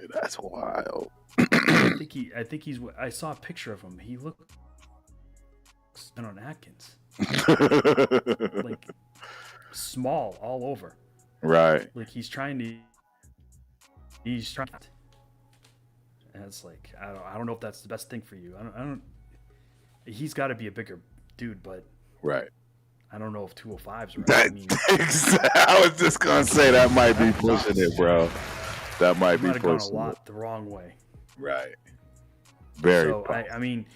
Yeah, that's wild.
I think he's. I saw a picture of him. He looked on Atkins, like small all over.
Right.
Like he's trying. And it's like I don't know if that's the best thing for you. I don't. He's got to be a bigger dude, but
Right.
I don't know if 205's right.
I was just gonna say that might be pushing it, bro. That might be
have gone a
pushing
lot
it.
the wrong way.
Right. Very.
So I mean,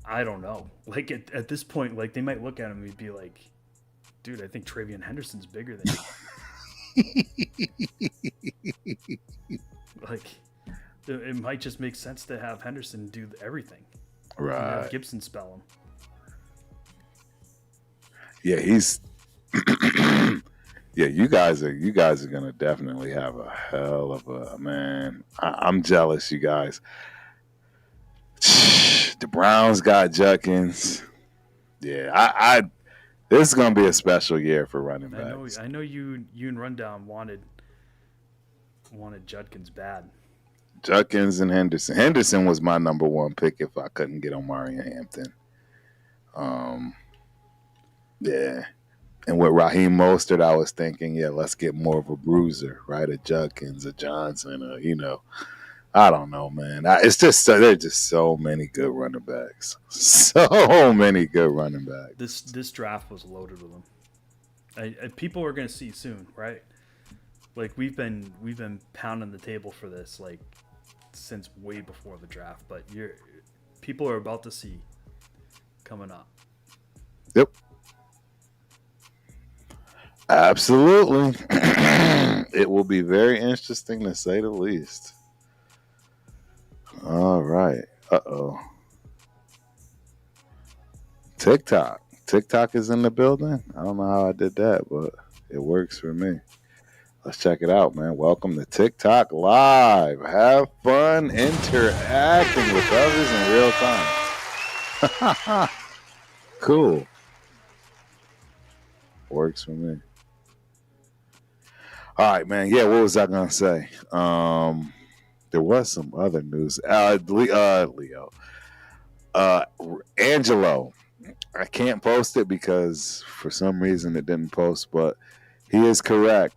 I don't know. Like at this point, like they might look at him and be like, "Dude, I think Travion Henderson's bigger than you." Like, it might just make sense to have Henderson do everything.
Right.
And have Gibson spell him.
Yeah, he's. Yeah, you guys are gonna definitely have a hell of a man. I'm jealous, you guys. The Browns got Judkins. Yeah, I this is gonna be a special year for running backs.
I know you and Rundown wanted Judkins bad.
Judkins and Henderson. Henderson was my number one pick if I couldn't get Omari Hampton. Yeah. And with Raheem Mostert, I was thinking, yeah, let's get more of a bruiser, right? A Judkins, a Johnson, I don't know, man. It's just there's just so many good running backs. So many good running backs.
This draft was loaded with them. People are going to see soon, right? Like we've been pounding the table for this like since way before the draft, but people are about to see coming up.
Yep. Absolutely. It will be very interesting to say the least. All right. Uh-oh. TikTok is in the building. I don't know how I did that, but it works for me. Let's check it out, man. Welcome to TikTok Live. Have fun interacting with others in real time. Cool. Works for me. All right, man. Yeah, what was I gonna say? There was some other news. Leo. Angelo. I can't post it because for some reason it didn't post, but he is correct.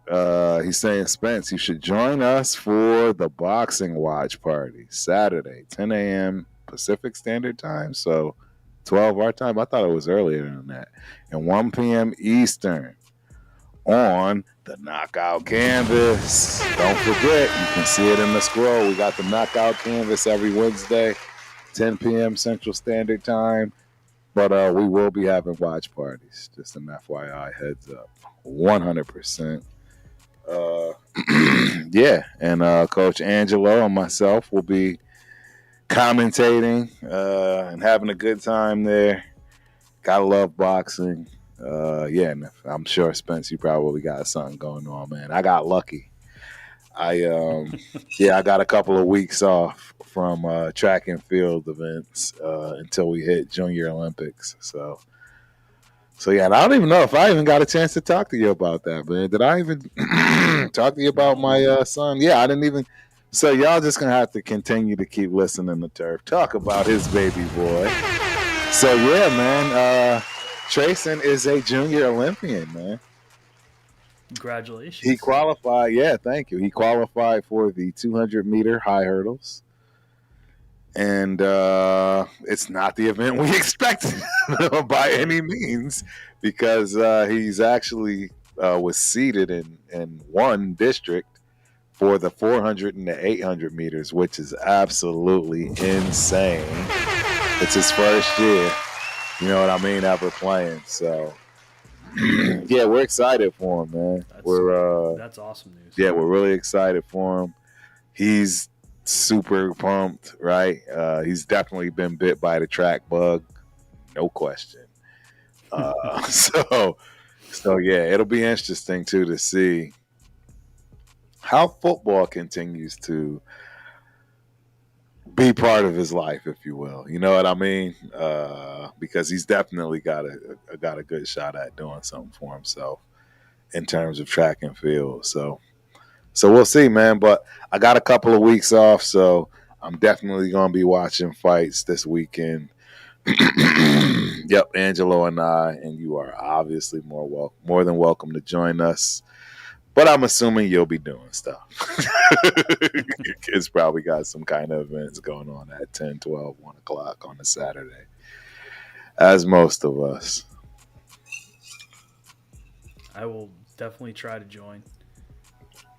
He's saying, Spence, you should join us for the boxing watch party Saturday, 10 a.m. Pacific Standard Time. So 12 our time. I thought it was earlier than that. And 1 p.m. Eastern on the Knockout Canvas. Don't forget, you can see it in the scroll. We got the Knockout Canvas every Wednesday. 10 p.m. Central Standard Time. But we will be having watch parties. Just an FYI, heads up. 100%. Yeah, and Coach Angelo and myself will be commentating and having a good time there. Gotta love boxing. Yeah, and I'm sure Spence, you probably got something going on, man. I got lucky. I got a couple of weeks off from track and field events until we hit Junior Olympics. So yeah, and I don't even know if I even got a chance to talk to you about that, man. Did I even talk to you about my son? Yeah, I didn't even. So y'all just gonna have to continue to keep listening to Turf talk about his baby boy. So yeah, man. Trayson is a junior Olympian, man.
Congratulations.
He qualified. Yeah, thank you. He qualified for the 200-meter high hurdles. And it's not the event we expected by any means, because he's actually was seeded in one district for the 400 and the 800 meters, which is absolutely insane. It's his first year, you know what I mean, ever playing. So, yeah, we're excited for him, man.
That's awesome news.
Yeah, we're really excited for him. He's super pumped, right? He's definitely been bit by the track bug, no question. So yeah, it'll be interesting too to see how football continues to be part of his life, if you will. You know what I mean? Because he's definitely got a good shot at doing something for himself in terms of track and field. So we'll see, man. But I got a couple of weeks off, so I'm definitely going to be watching fights this weekend. Yep, Angelo and I, and you are obviously more than welcome to join us. But I'm assuming you'll be doing stuff. Your kids probably got some kind of events going on at 10, 12, 1 o'clock on a Saturday, as most of us.
I will definitely try to join.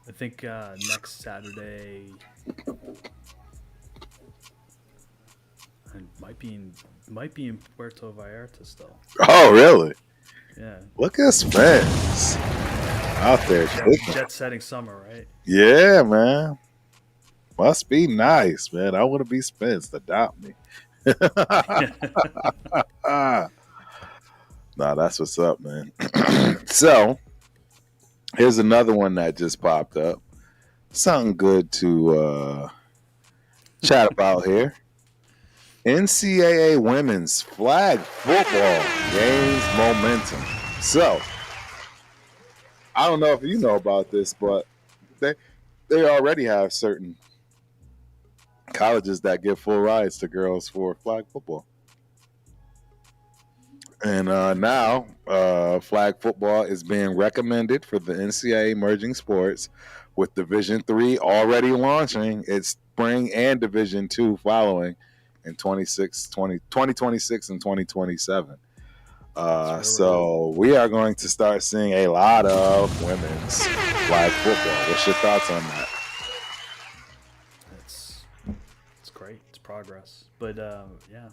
I think next Saturday I might be in Puerto Vallarta still.
Oh, really?
Yeah.
Look at Spence out there.
Jet setting summer, right?
Yeah, man. Must be nice, man. I want to be Spence. Adopt me. Nah, that's what's up, man. So, here's another one that just popped up. Something good to chat about here. NCAA women's flag football gains momentum. So, I don't know if you know about this, but they already have certain colleges that give full rides to girls for flag football. And now flag football is being recommended for the NCAA emerging sports, with Division III already launching its spring and Division II following in 2026 and 2027. So we are going to start seeing a lot of women's flag football. What's your thoughts on that?
It's great. It's progress. But yeah,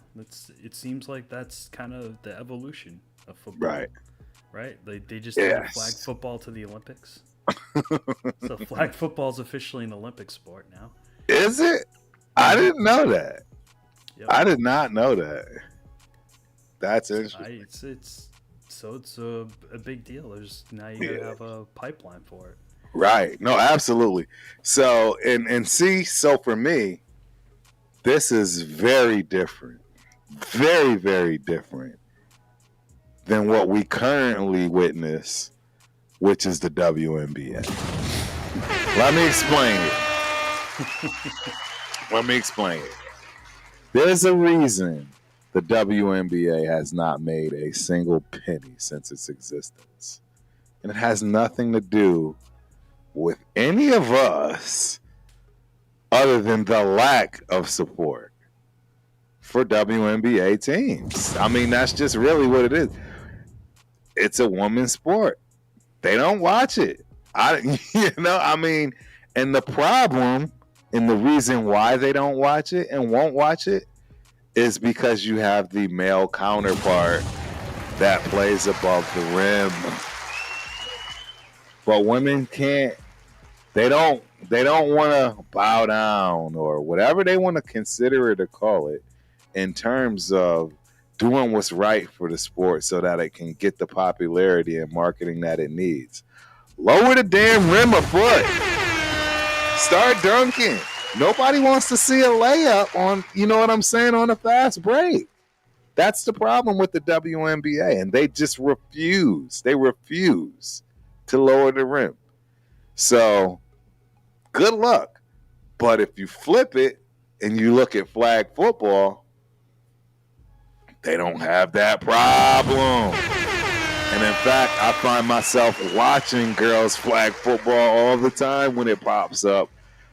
it seems like that's kind of the evolution of football. Right? They just added flag football to the Olympics. So flag football is officially an Olympic sport now.
Is it? I didn't know that.
Yep.
I did not know that. That's interesting.
It's a big deal. Now you gotta have a pipeline for it.
Right. No, absolutely. So and see, so for me, this is very different. Very, very different than what we currently witness, which is the WNBA. Let me explain it. There's a reason the WNBA has not made a single penny since its existence. And it has nothing to do with any of us other than the lack of support for WNBA teams. I mean, that's just really what it is. It's a woman's sport. They don't watch it. And the problem and the reason why they don't watch it and won't watch it is because you have the male counterpart that plays above the rim. But women can't. They don't want to bow down or whatever they want to consider it or call it in terms of doing what's right for the sport so that it can get the popularity and marketing that it needs. Lower the damn rim a foot. Start dunking. Nobody wants to see a layup on, you know what I'm saying, on a fast break. That's the problem with the WNBA, and they just refuse. They refuse to lower the rim. So, good luck. But if you flip it and you look at flag football, they don't have that problem. And in fact, I find myself watching girls flag football all the time when it pops up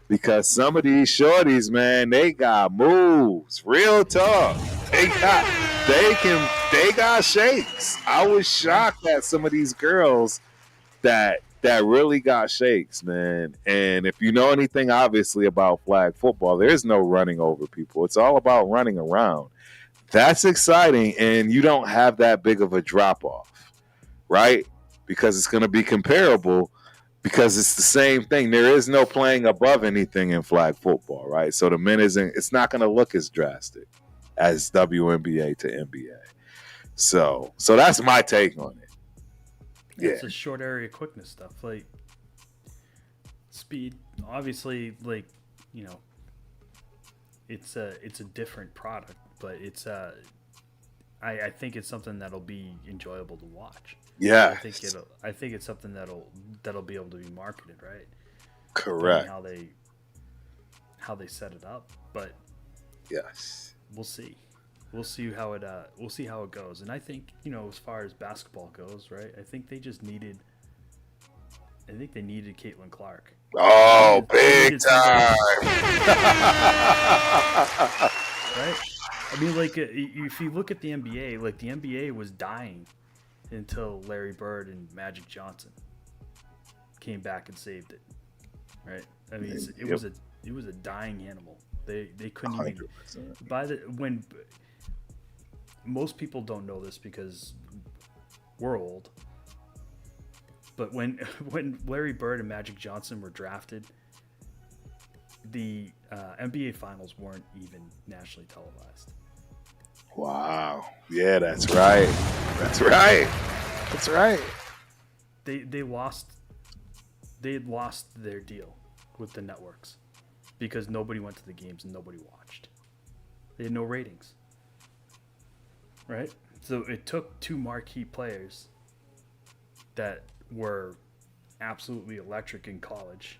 because some of these shorties, man, they got moves. Real talk. They got shakes. I was shocked at some of these girls that really got shakes, man. And if you know anything, obviously, about flag football, there's no running over people. It's all about running around. That's exciting, and you don't have that big of a drop-off, right? Because it's going to be comparable because it's the same thing. There is no playing above anything in flag football, right? So the men it's not going to look as drastic as WNBA to NBA. So that's my take on it.
It's a short area quickness stuff. Like speed, obviously, like, you know, it's a different product, but it's I think it's something that'll be enjoyable to watch.
Yeah.
I think it's something that'll be able to be marketed, right?
Correct.
How they set it up, but
yes,
we'll see. We'll see how it goes. And I think, you know, as far as basketball goes, right? I think they needed Caitlin Clark.
Oh, big time!
Right? I mean, like, if you look at the NBA, like, the NBA was dying until Larry Bird and Magic Johnson came back and saved it. Right? I mean, it was a dying animal. They couldn't 100%. When most people don't know this because we're old, but when Larry Bird and Magic Johnson were drafted, the NBA Finals weren't even nationally televised.
Wow. Yeah, that's right. That's right. That's right.
They had lost their deal with the networks because nobody went to the games and nobody watched. They had no ratings. Right? So it took two marquee players that were absolutely electric in college.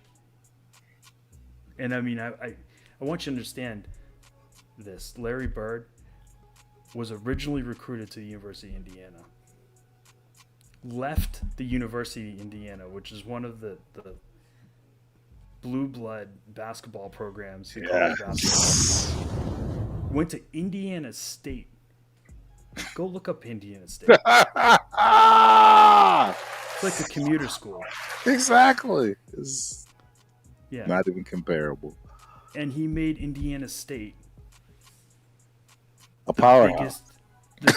And I mean, I want you to understand this. Larry Bird was originally recruited to the University of Indiana. Left the University of Indiana, which is one of the blue blood basketball programs in college basketball. Went to Indiana State. Go look up Indiana State. It's like a commuter school.
Exactly. It's
Yeah.
not even comparable.
And he made Indiana State
a powerhouse.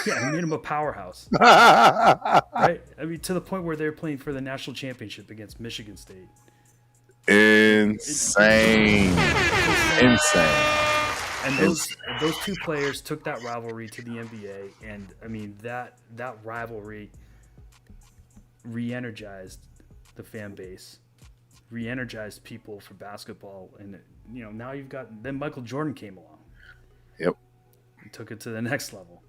Yeah, he made him a powerhouse. Right? I mean, to the point where they're playing for the national championship against Michigan State.
Insane.
And those two players took that rivalry to the NBA, and I mean that rivalry re-energized the fan base, re-energized people for basketball, and you know now then Michael Jordan came along.
Yep.
And took it to the next level.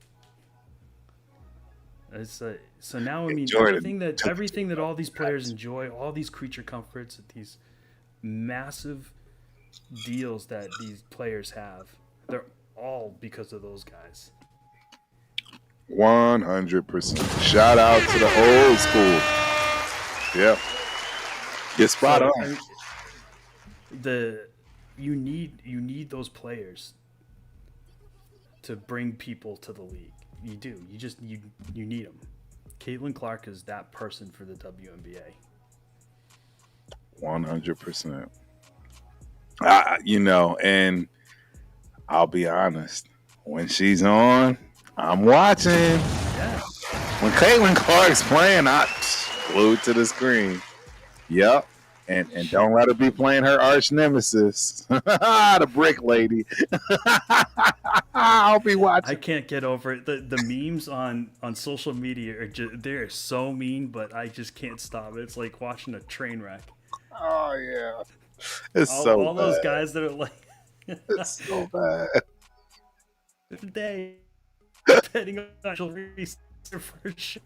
It's so now I mean everything that all these players enjoy, all these creature comforts, these massive deals that these players have, they're all because of those guys.
100%. Shout out to the old school. Yeah. You're spot on.
I mean, you need those players to bring people to the league. You do. You need them. Caitlin Clark is that person for the WNBA.
100%. You know, and I'll be honest, when she's on, I'm watching.
Yeah.
When Caitlin Clark's playing, I glued to the screen. Yep. And don't let her be playing her arch nemesis, the brick lady. I'll be
I
watching.
can't get over it. The memes on social media are just, they're so mean, but I just can't stop it. It's like watching a train wreck.
Oh yeah, it's
All,
so
all
bad.
those guys that are like,
It's so bad.
today betting on she'll reach her first shot.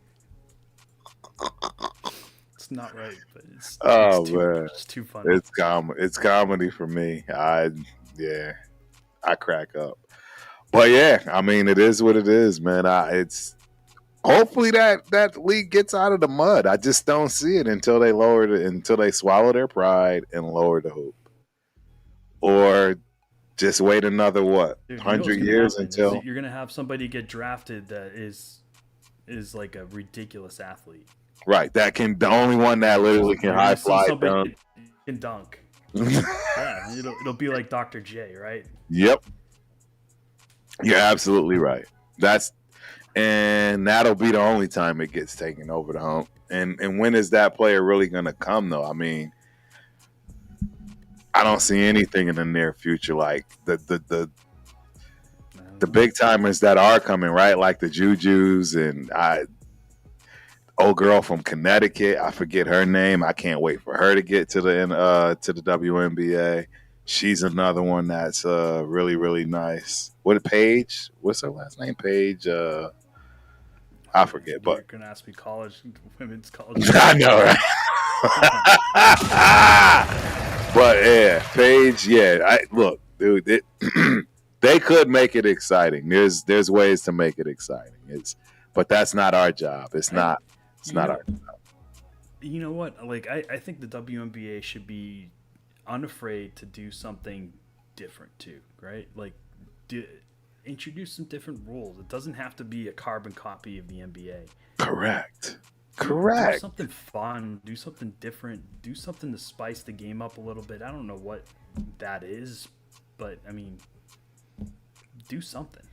It's not right, but it's
Man,
it's too funny.
It's comedy for me. I crack up. But yeah, I mean, it is what it is, man. It's hopefully that league gets out of the mud. I just don't see it until they swallow their pride and lower the hoop, or just wait another
Dude, you know what's
100
gonna
years
happen is
until
that you're gonna have somebody get drafted that is like a ridiculous athlete.
right. The only one that literally can
You're
high
gonna see
fly
somebody
dunk.
can dunk. Yeah, it'll be like Dr. J, right?
Yep, you're absolutely right. That'll be the only time it gets taken over the hump. And when is that player really going to come, though? I mean, I don't see anything in the near future like the big timers that are coming, right? Like the Jujus and old girl from Connecticut. I forget her name. I can't wait for her to get to the WNBA. She's another one that's really, really nice. Paige? What's her last name? Paige. I forget, but
You're gonna ask me women's college.
I know, right? But yeah, Paige. Yeah, look, dude. They could make it exciting. There's ways to make it exciting. But that's not our job. It's not our job.
You know what? Like I think the WNBA should be unafraid to do something different too, right? Like introduce some different rules. It doesn't have to be a carbon copy of the NBA.
Correct.
Do something fun. Do something different. Do something to spice the game up a little bit. I don't know what that is, but I mean, do something.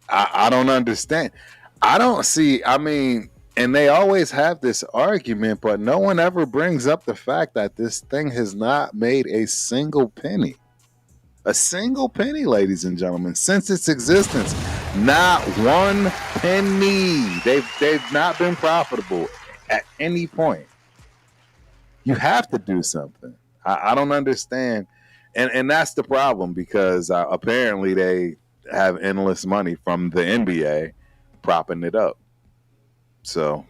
I don't understand. I don't see. I mean, and they always have this argument, but no one ever brings up the fact that this thing has not made a single penny. A single penny, ladies and gentlemen, since its existence. Not one penny. They've not been profitable at any point. You have to do something. I don't understand. And that's the problem, because apparently they have endless money from the NBA propping it up. So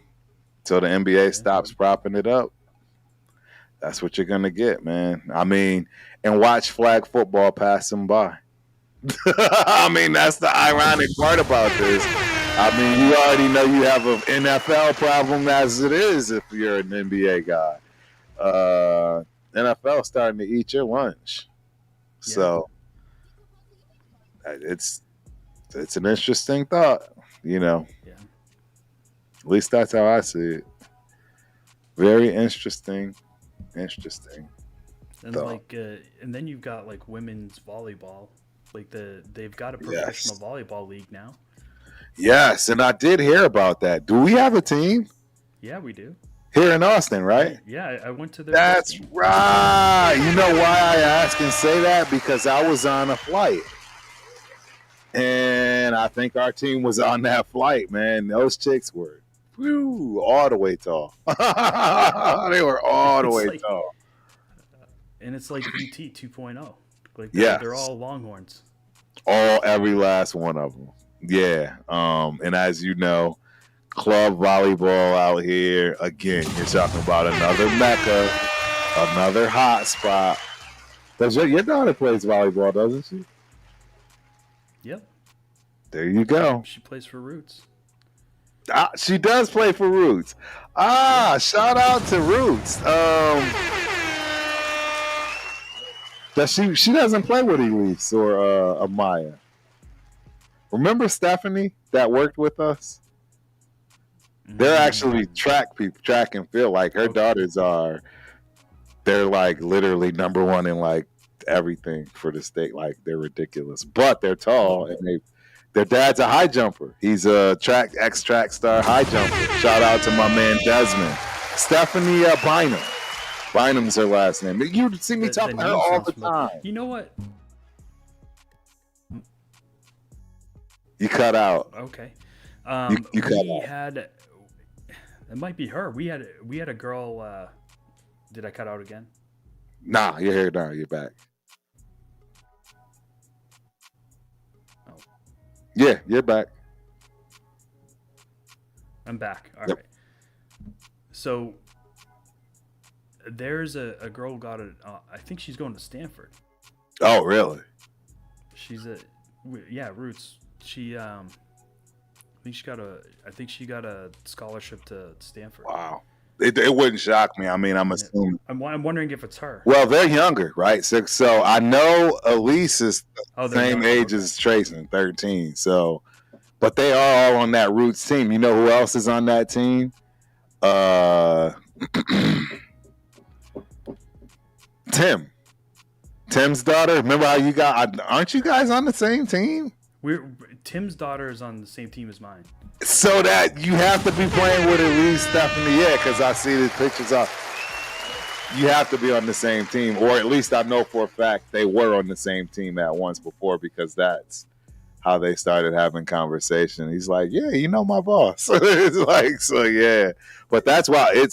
till the NBA stops propping it up, that's what you're going to get, man. I mean, and watch flag football pass them by. I mean, that's the ironic part about this. I mean, you already know you have an NFL problem as it is if you're an NBA guy. NFL starting to eat your lunch. Yeah. So it's an interesting thought, you know.
Yeah.
At least that's how I see it. Very interesting.
And and then you've got like women's volleyball. Like they've got a professional volleyball league now.
Yes, and I did hear about that. Do we have a team?
Yeah, we do.
Here in Austin, right?
Yeah, I went to their.
That's right. You know why I ask and say that? Because I was on a flight. And I think our team was on that flight, man. Those chicks were all the way tall. They were all the way tall.
And it's like VT 2.0. Like they're all Longhorns.
Every last one of them. Yeah. And as you know, club volleyball out here, again, you're talking about another mecca, another hot spot. Your daughter plays volleyball, doesn't she?
Yep.
There you go.
She plays for Roots.
She does play for Roots. Shout out to Roots. She doesn't play with Elise or Amaya. Remember Stephanie that worked with us? They're actually track and field. Like her daughters are, they're like literally number one in like everything for the state. Like they're ridiculous, but they're tall and their dad's a high jumper. He's a ex-track star high jumper. Shout out to my man Desmond. Stephanie Bynum. Bynum's her last name. You see me talking to her all the time.
You know what?
You cut out.
Okay.
You cut
we
out.
had. It might be her. We had a girl. Did I cut out again?
Nah, you're here now. You're back.
Oh.
Yeah, you're back.
I'm back. All
Yep.
right. So there's a girl who got it. I think she's going to Stanford.
Oh, really?
She's Roots. She I think she got a scholarship to Stanford.
Wow. It wouldn't shock me. I mean, I'm assuming.
I'm wondering if it's her.
Well, they're younger, right? So I know Elise is the same
younger,
age
okay.
as Trayson, 13. So, but they are all on that Roots team. You know who else is on that team? Tim's daughter. Remember how you aren't you guys on the same team?
Tim's daughter is on the same team as mine.
So that you have to be playing with Elise, Stephanie, because I see the pictures of. You have to be on the same team, or at least I know for a fact they were on the same team at once before, because that's how they started having conversation. He's like, yeah, you know my boss. It's like, so yeah. But that's why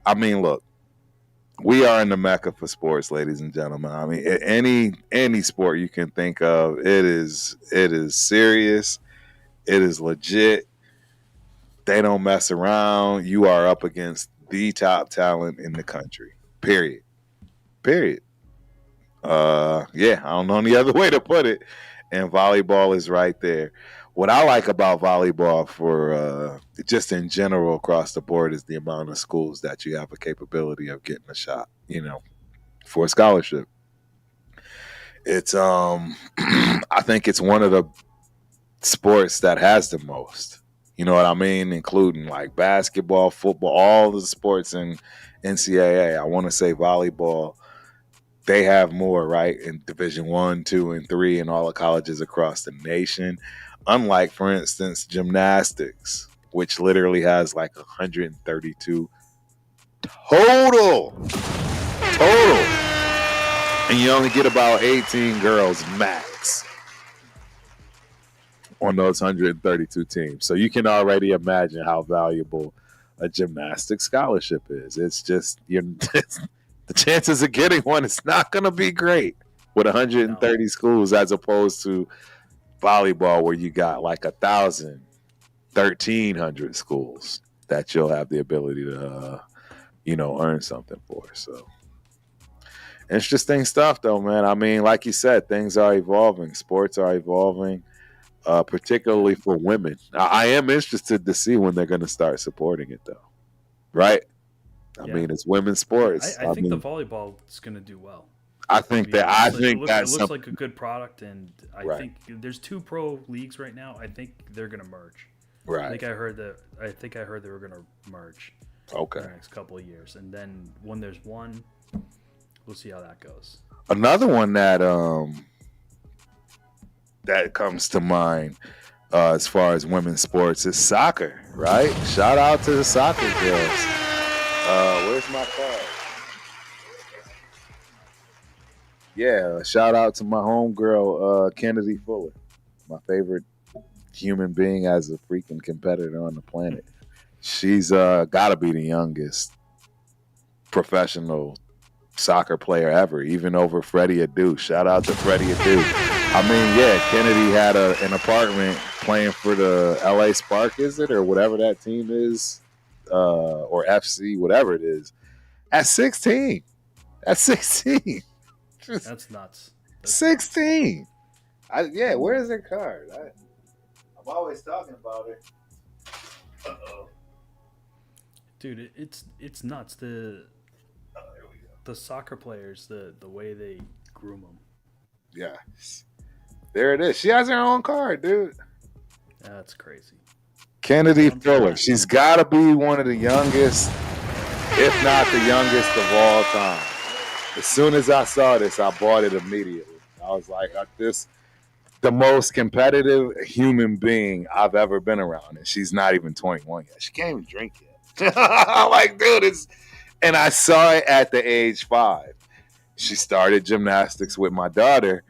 I mean, look, we are in the mecca for sports, ladies and gentlemen. I mean, any sport you can think of, it is serious. It is legit. They don't mess around. You are up against the top talent in the country. Period. I don't know any other way to put it. And volleyball is right there. What I like about volleyball for just in general across the board is the amount of schools that you have a capability of getting a shot, for a scholarship. It's I think it's one of the sports that has the most. You know what I mean? Including like basketball, football, all the sports in NCAA. I want to say volleyball, they have more, right? In Division 1, 2, and 3 and all the colleges across the nation. Unlike, for instance, gymnastics, which literally has like 132 total. And you only get about 18 girls max on those 132 teams. So you can already imagine how valuable a gymnastics scholarship is. It's just the chances of getting one, it's not going to be great with 130 schools as opposed to volleyball where you got like 1,000, 1,300 schools that you'll have the ability to, earn something for. So interesting stuff though, man. I mean, like you said, things are evolving. Sports are evolving. Particularly for women. I am interested to see when they're going to start supporting it, though. Right? I mean, it's women's sports.
I think the volleyball is going to do well.
I think
it
that's
looks like a good product, and I think there's 2 pro leagues right now. I think they're going to merge.
Right.
I think I heard they were going to merge.
Okay.
In the next couple of years, and then when there's one, we'll see how that goes.
Another one that comes to mind as far as women's sports is soccer, right? Shout out to the soccer girls. Where's my card? Yeah, shout out to my homegirl, Kennedy Fuller, my favorite human being as a freaking competitor on the planet. She's got to be the youngest professional soccer player ever, even over Freddie Adu. Shout out to Freddie Adu. I mean, yeah, Kennedy had an apartment playing for the LA Spark, is it? Or whatever that team is, or FC, whatever it is, at 16. At 16.
That's nuts.
16. Where is their card? I'm always talking about it. Uh-oh.
Dude, it's nuts. The soccer players, the way they groom them.
Yes. There it is. She has her own card, dude.
That's crazy.
Kennedy Fuller. She's got to be one of the youngest, if not the youngest of all time. As soon as I saw this, I bought it immediately. I was like, this the most competitive human being I've ever been around, and she's not even 21 yet. She can't even drink yet. I'm like, dude, it's. And I saw it at the age 5. She started gymnastics with my daughter,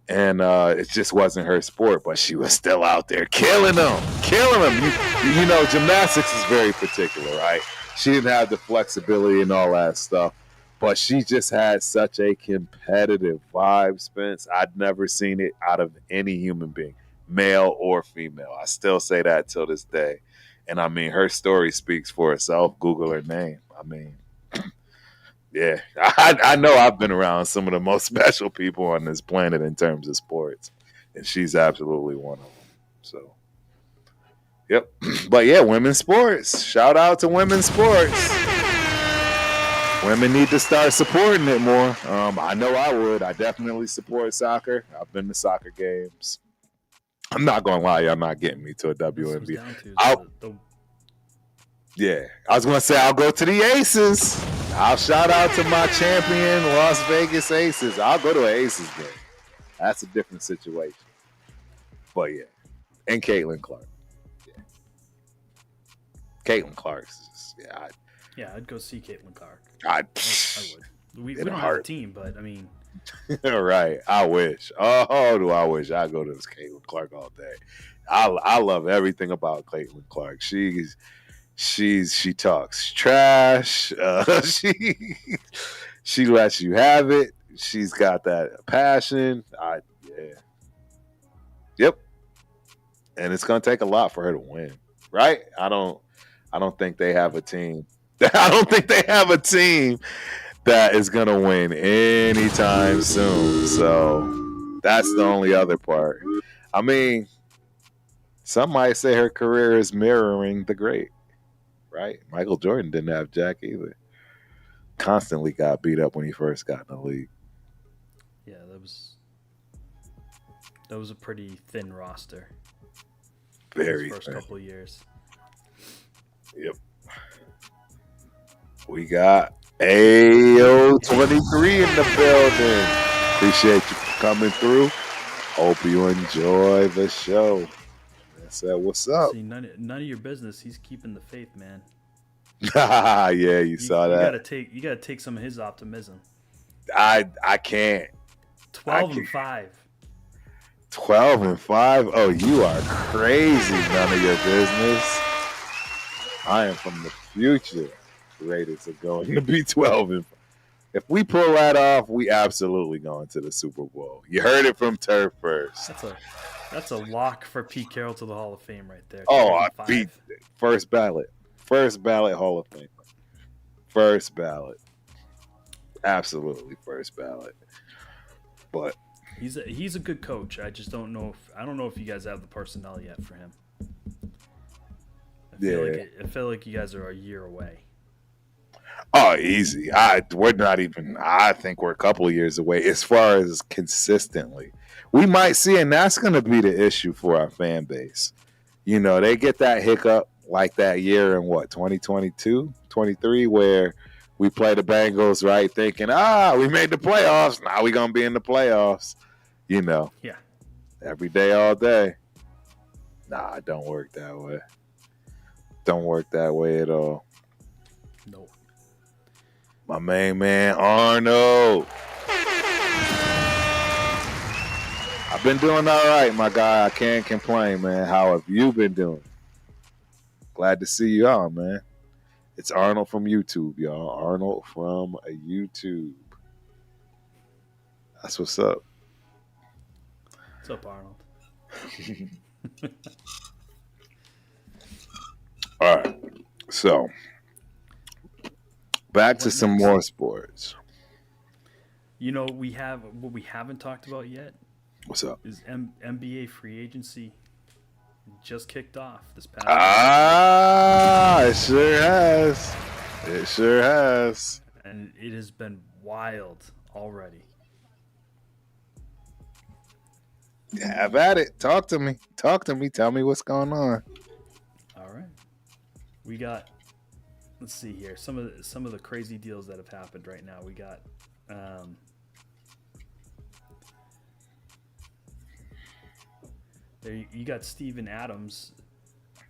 and it just wasn't her sport, but she was still out there killing them. You know, gymnastics is very particular, right? She didn't have the flexibility and all that stuff, but she just had such a competitive vibe, Spence. I'd never seen it out of any human being, male or female. I still say that till this day. And I mean, her story speaks for itself. Google her name. I mean, yeah, I know I've been around some of the most special people on this planet in terms of sports, and she's absolutely one of them. So, yep. But yeah, women's sports. Shout out to women's sports. Women need to start supporting it more. I know I would. I definitely support soccer. I've been to soccer games. I'm not gonna lie, y'all not getting me to a WNBA. Yeah, I was gonna say I'll go to the Aces. I'll shout out to my champion, Las Vegas Aces. I'll go to an Aces game. That's a different situation. But yeah, and Caitlin Clark. Yeah, Caitlin Clark's.
Yeah, I'd go see Caitlin Clark.
I
would. We don't have a team, but I mean.
Right. I wish. Oh, do I wish I go to this Caitlin Clark all day. I love everything about Caitlin Clark. She talks trash. She lets you have it. She's got that passion. Yeah. Yep. And it's gonna take a lot for her to win, right? I don't think they have a team. I don't think they have a team that is gonna win anytime soon. So that's the only other part. I mean, some might say her career is mirroring the great. Right? Michael Jordan didn't have Jack either. Constantly got beat up when he first got in the league.
Yeah, that was a pretty thin roster.
Very
first
thin.
Couple of years.
Yep. We got AO23 in the building. Appreciate you for coming through. Hope you enjoy the show. I said, what's up?
See, none of your business. He's keeping the faith, man.
Yeah, you saw that.
You gotta take some of his optimism.
I can't.
12-5.
12-5. Oh, you are crazy. None of your business. I am from the future. The Raiders are going to be 12-5. If we pull that off, we absolutely going to the Super Bowl. You heard it from Turf first.
That's a lock for Pete Carroll to the Hall of Fame right there.
Oh, I beat first ballot Hall of Fame. First ballot, absolutely first ballot. But
he's a good coach. I just don't know if you guys have the personnel yet for him. I feel like you guys are a year away.
Oh, easy. We're not even. I think we're a couple of years away as far as consistently. We might see, and that's going to be the issue for our fan base. You know, they get that hiccup like that year in 2022, 23, where we play the Bengals, right? Thinking, we made the playoffs. Now we're going to be in the playoffs. You know.
Yeah.
Every day, all day. Nah, it don't work that way. Don't work that way at all.
No.
My main man, Arnold. I've been doing all right, my guy. I can't complain, man. How have you been doing? Glad to see you on, man. It's Arnold from YouTube, y'all. Arnold from YouTube. That's what's up.
What's up, Arnold?
All right. So, back to some more sports.
You know, we haven't talked about yet.
What's up?
Is NBA free agency just kicked off this past
It sure has. It sure has.
And it has been wild already.
Yeah, have at it. Talk to me. Tell me what's going on.
All right. We got, let's see here, some of the crazy deals that have happened right now. We got Um, there you got Steven Adams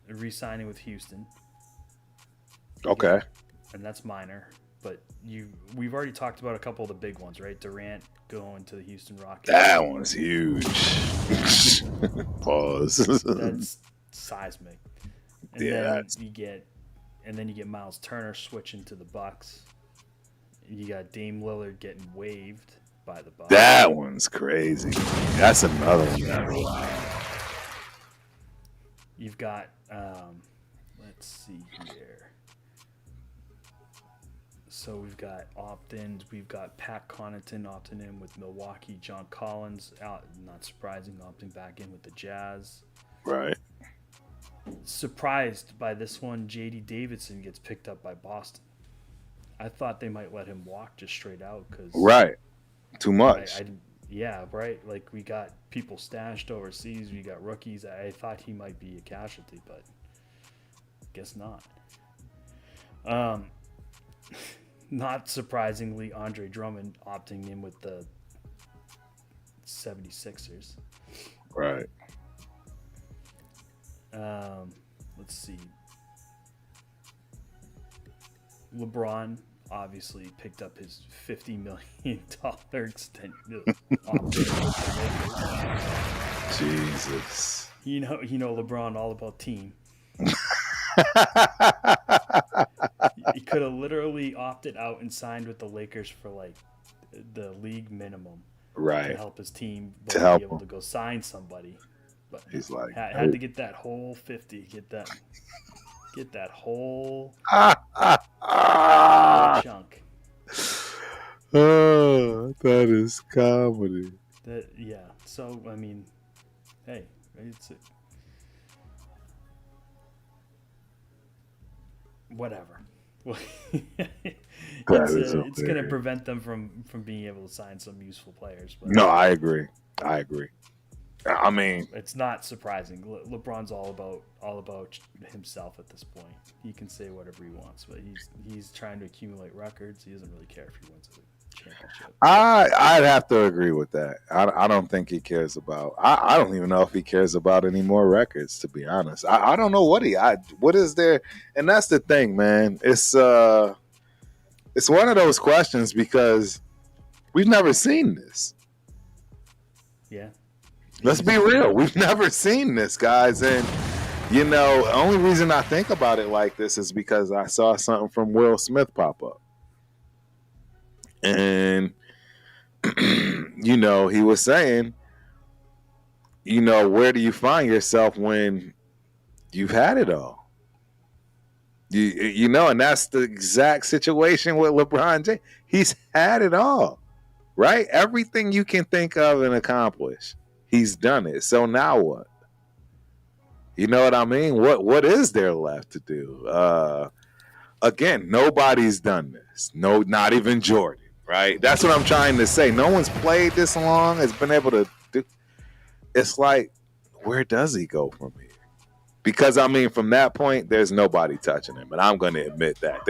re-signing with Houston.
Okay.
And that's minor. But we've already talked about a couple of the big ones, right? Durant going to the Houston Rockets.
That one's huge. Pause.
That's seismic. And then you get Miles Turner switching to the Bucks. You got Dame Lillard getting waived by the Bucks.
That one's crazy. That's another one.
You've got let's see here. So we've got opt-ins. We've got Pat Connaughton opting in with Milwaukee. John Collins out, not surprising, opting back in with the Jazz.
Right.
Surprised by this one, J.D. Davidson gets picked up by Boston. I thought they might let him walk just straight out because
right, too much.
Yeah, right. Like we got people stashed overseas. We got rookies. I thought he might be a casualty, but guess not. Not surprisingly, Andre Drummond opting in with the 76ers.
Right.
Let's see. LeBron obviously picked up his $50 million extension.
Jesus.
You know LeBron all about team. He could have literally opted out and signed with the Lakers for like the league minimum,
right,
to help his team
to help
be able
him
to go sign somebody. But
he's like
had to get that whole 50, get that whole chunk.
Oh, that is comedy.
So I mean, hey, it's whatever. It's going to prevent them from being able to sign some useful players. But
no, I agree. I mean,
it's not surprising. LeBron's all about himself at this point. He can say whatever he wants, but he's trying to accumulate records. He doesn't really care if he wins a championship.
I'd have to agree with that. I don't think he cares about. I don't even know if he cares about any more records. To be honest, I don't know what is there, and that's the thing, man. It's one of those questions because we've never seen this.
Yeah.
Let's be real. We've never seen this, guys. And, the only reason I think about it like this is because I saw something from Will Smith pop up. And, he was saying, where do you find yourself when you've had it all? And that's the exact situation with LeBron James. He's had it all, right? Everything you can think of and accomplish. He's done it. So now what? You know what I mean? What is there left to do? Again, nobody's done this. No, not even Jordan, right? That's what I'm trying to say. No one's played this long, has been able to do. It's like, where does he go from here? Because, from that point, there's nobody touching him. And I'm going to admit that.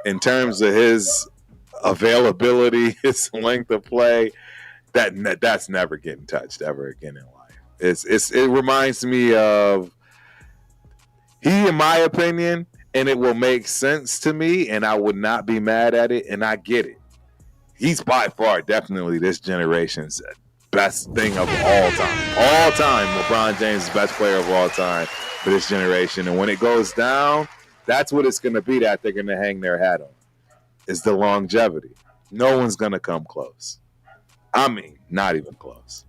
In terms of his availability, his length of play, that's never getting touched ever again in life. It reminds me of in my opinion, and it will make sense to me, and I would not be mad at it, and I get it. He's by far definitely this generation's best thing of all time. All time, LeBron James is the best player of all time for this generation. And when it goes down, that's what it's going to be that they're going to hang their hat on, is the longevity. No one's going to come close. Not even close.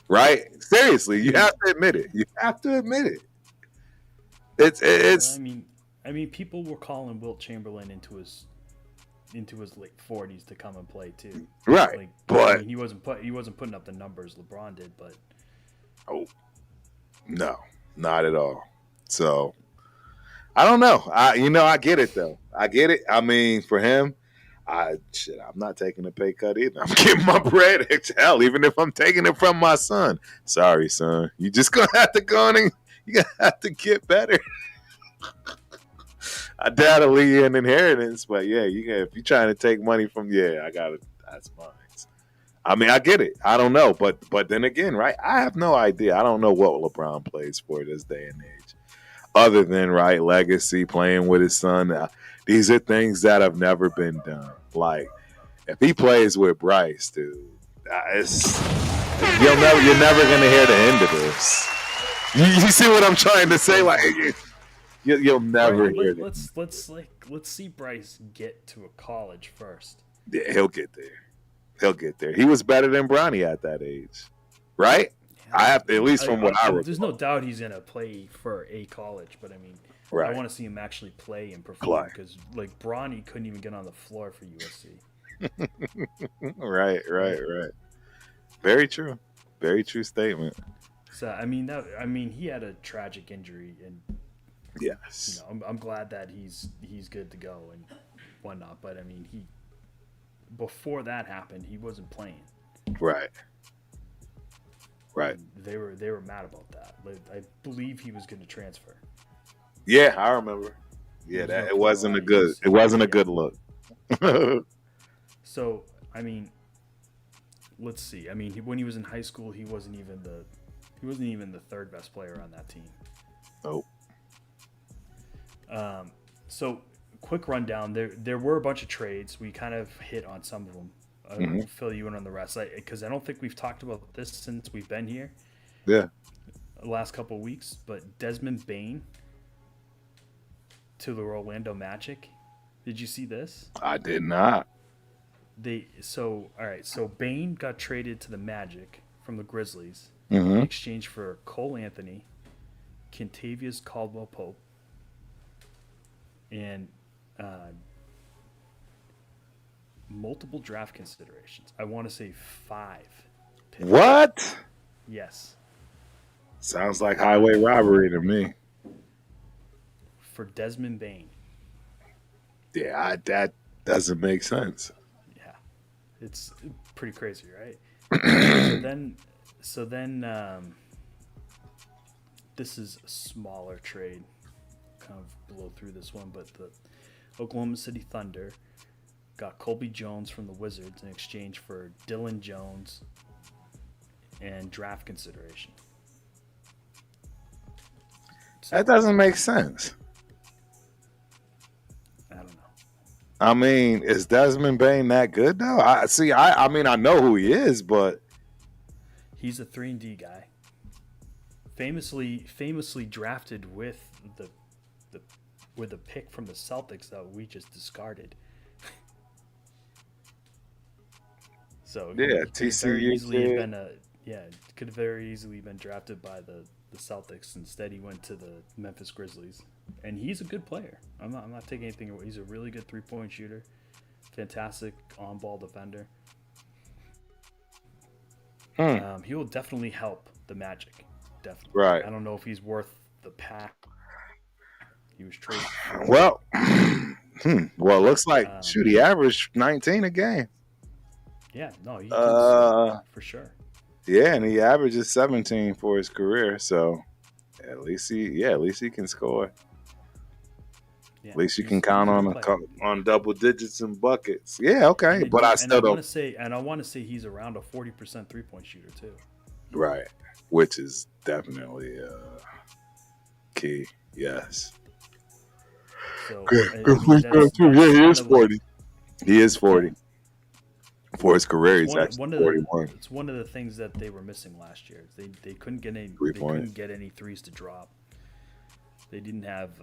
Right? Seriously, you have to admit it. It's.
People were calling Wilt Chamberlain into his late 40s to come and play too.
Right, but
he wasn't putting up the numbers LeBron did, but
no, not at all. So I don't know. I get it though. I get it. For him. I'm not taking a pay cut either. I'm getting my bread. Hell, even if I'm taking it from my son. Sorry, son. You just gonna have to go in and you gonna have to get better. I doubt it'll leave you an inheritance, but yeah, if you're trying to take money from, I That's mine. I mean, I get it. I don't know, but then again, right? I have no idea. I don't know what LeBron plays for this day and age, other than right legacy, playing with his son. These are things that have never been done. Like if he plays with Bryce, dude, it's you're never gonna hear the end of this. You see what I'm trying to say? Like you'll never hear that.
Let's see Bryce get to a college first.
Yeah, he'll get there. He'll get there. He was better than Bronny at that age, right? I have to, at least from what I recall.
There's no doubt he's gonna play for a college, but I mean,
right.
I want to see him actually play and perform because like Bronny couldn't even get on the floor for USC.
Right. Very true. Very true statement.
So I mean, he had a tragic injury, and
yes,
I'm glad that he's good to go and whatnot. But I mean, before that happened, he wasn't playing.
Right.
And they were mad about that. Like, I believe he was going to transfer.
Yeah, I remember. Yeah, it wasn't a good look.
So I mean, let's see. I mean, when he was in high school, he wasn't even the third best player on that team.
Nope.
So quick rundown. There were a bunch of trades. We kind of hit on some of them. I'll fill you in on the rest, because I don't think we've talked about this since we've been here.
Yeah.
The last couple of weeks, but Desmond Bane to the Orlando Magic. Did you see this?
I did not.
So Bane got traded to the Magic from the Grizzlies
Mm-hmm.
in exchange for Cole Anthony, Kentavious Caldwell-Pope, and multiple draft considerations. I want to say 5 picks.
What?
Yes.
Sounds like highway robbery to me.
For Desmond Bane.
Yeah, that doesn't make sense.
Yeah. It's pretty crazy, right? So then this is a smaller trade. Kind of blow through this one, but the Oklahoma City Thunder got Colby Jones from the Wizards in exchange for Dylan Jones and draft consideration. So,
That doesn't make sense.
I don't know.
I mean, is Desmond Bane that good though? I mean, I know who he is, but
He's a 3-and-D guy. Famously drafted with the pick from the Celtics that we just discarded. So
yeah,
he could very
TCU
easily have
kid.
been could have very easily been drafted by the Celtics. Instead, he went to the Memphis Grizzlies, and he's a good player. I'm not taking anything away. He's a really good 3-point shooter, fantastic on-ball defender. He will definitely help the Magic. Definitely.
Right.
I don't know if he's worth the pack he was traded for.
Well, well, it looks like he averaged 19 a game.
Yeah, no, he can for sure.
Yeah, and he averages 17 for his career. So at least he can score.
Yeah,
At least you can
he's
count
a good player.
on double digits and buckets. Yeah, okay, but I still don't.
I want to say he's around a 40% 3-point shooter too.
Right, which is definitely key. Yes.
So
he is 40. He is 40. For his career, he's actually 41.
It's one of the things that they were missing last year. They couldn't get any.
They
couldn't get any threes to drop. They didn't have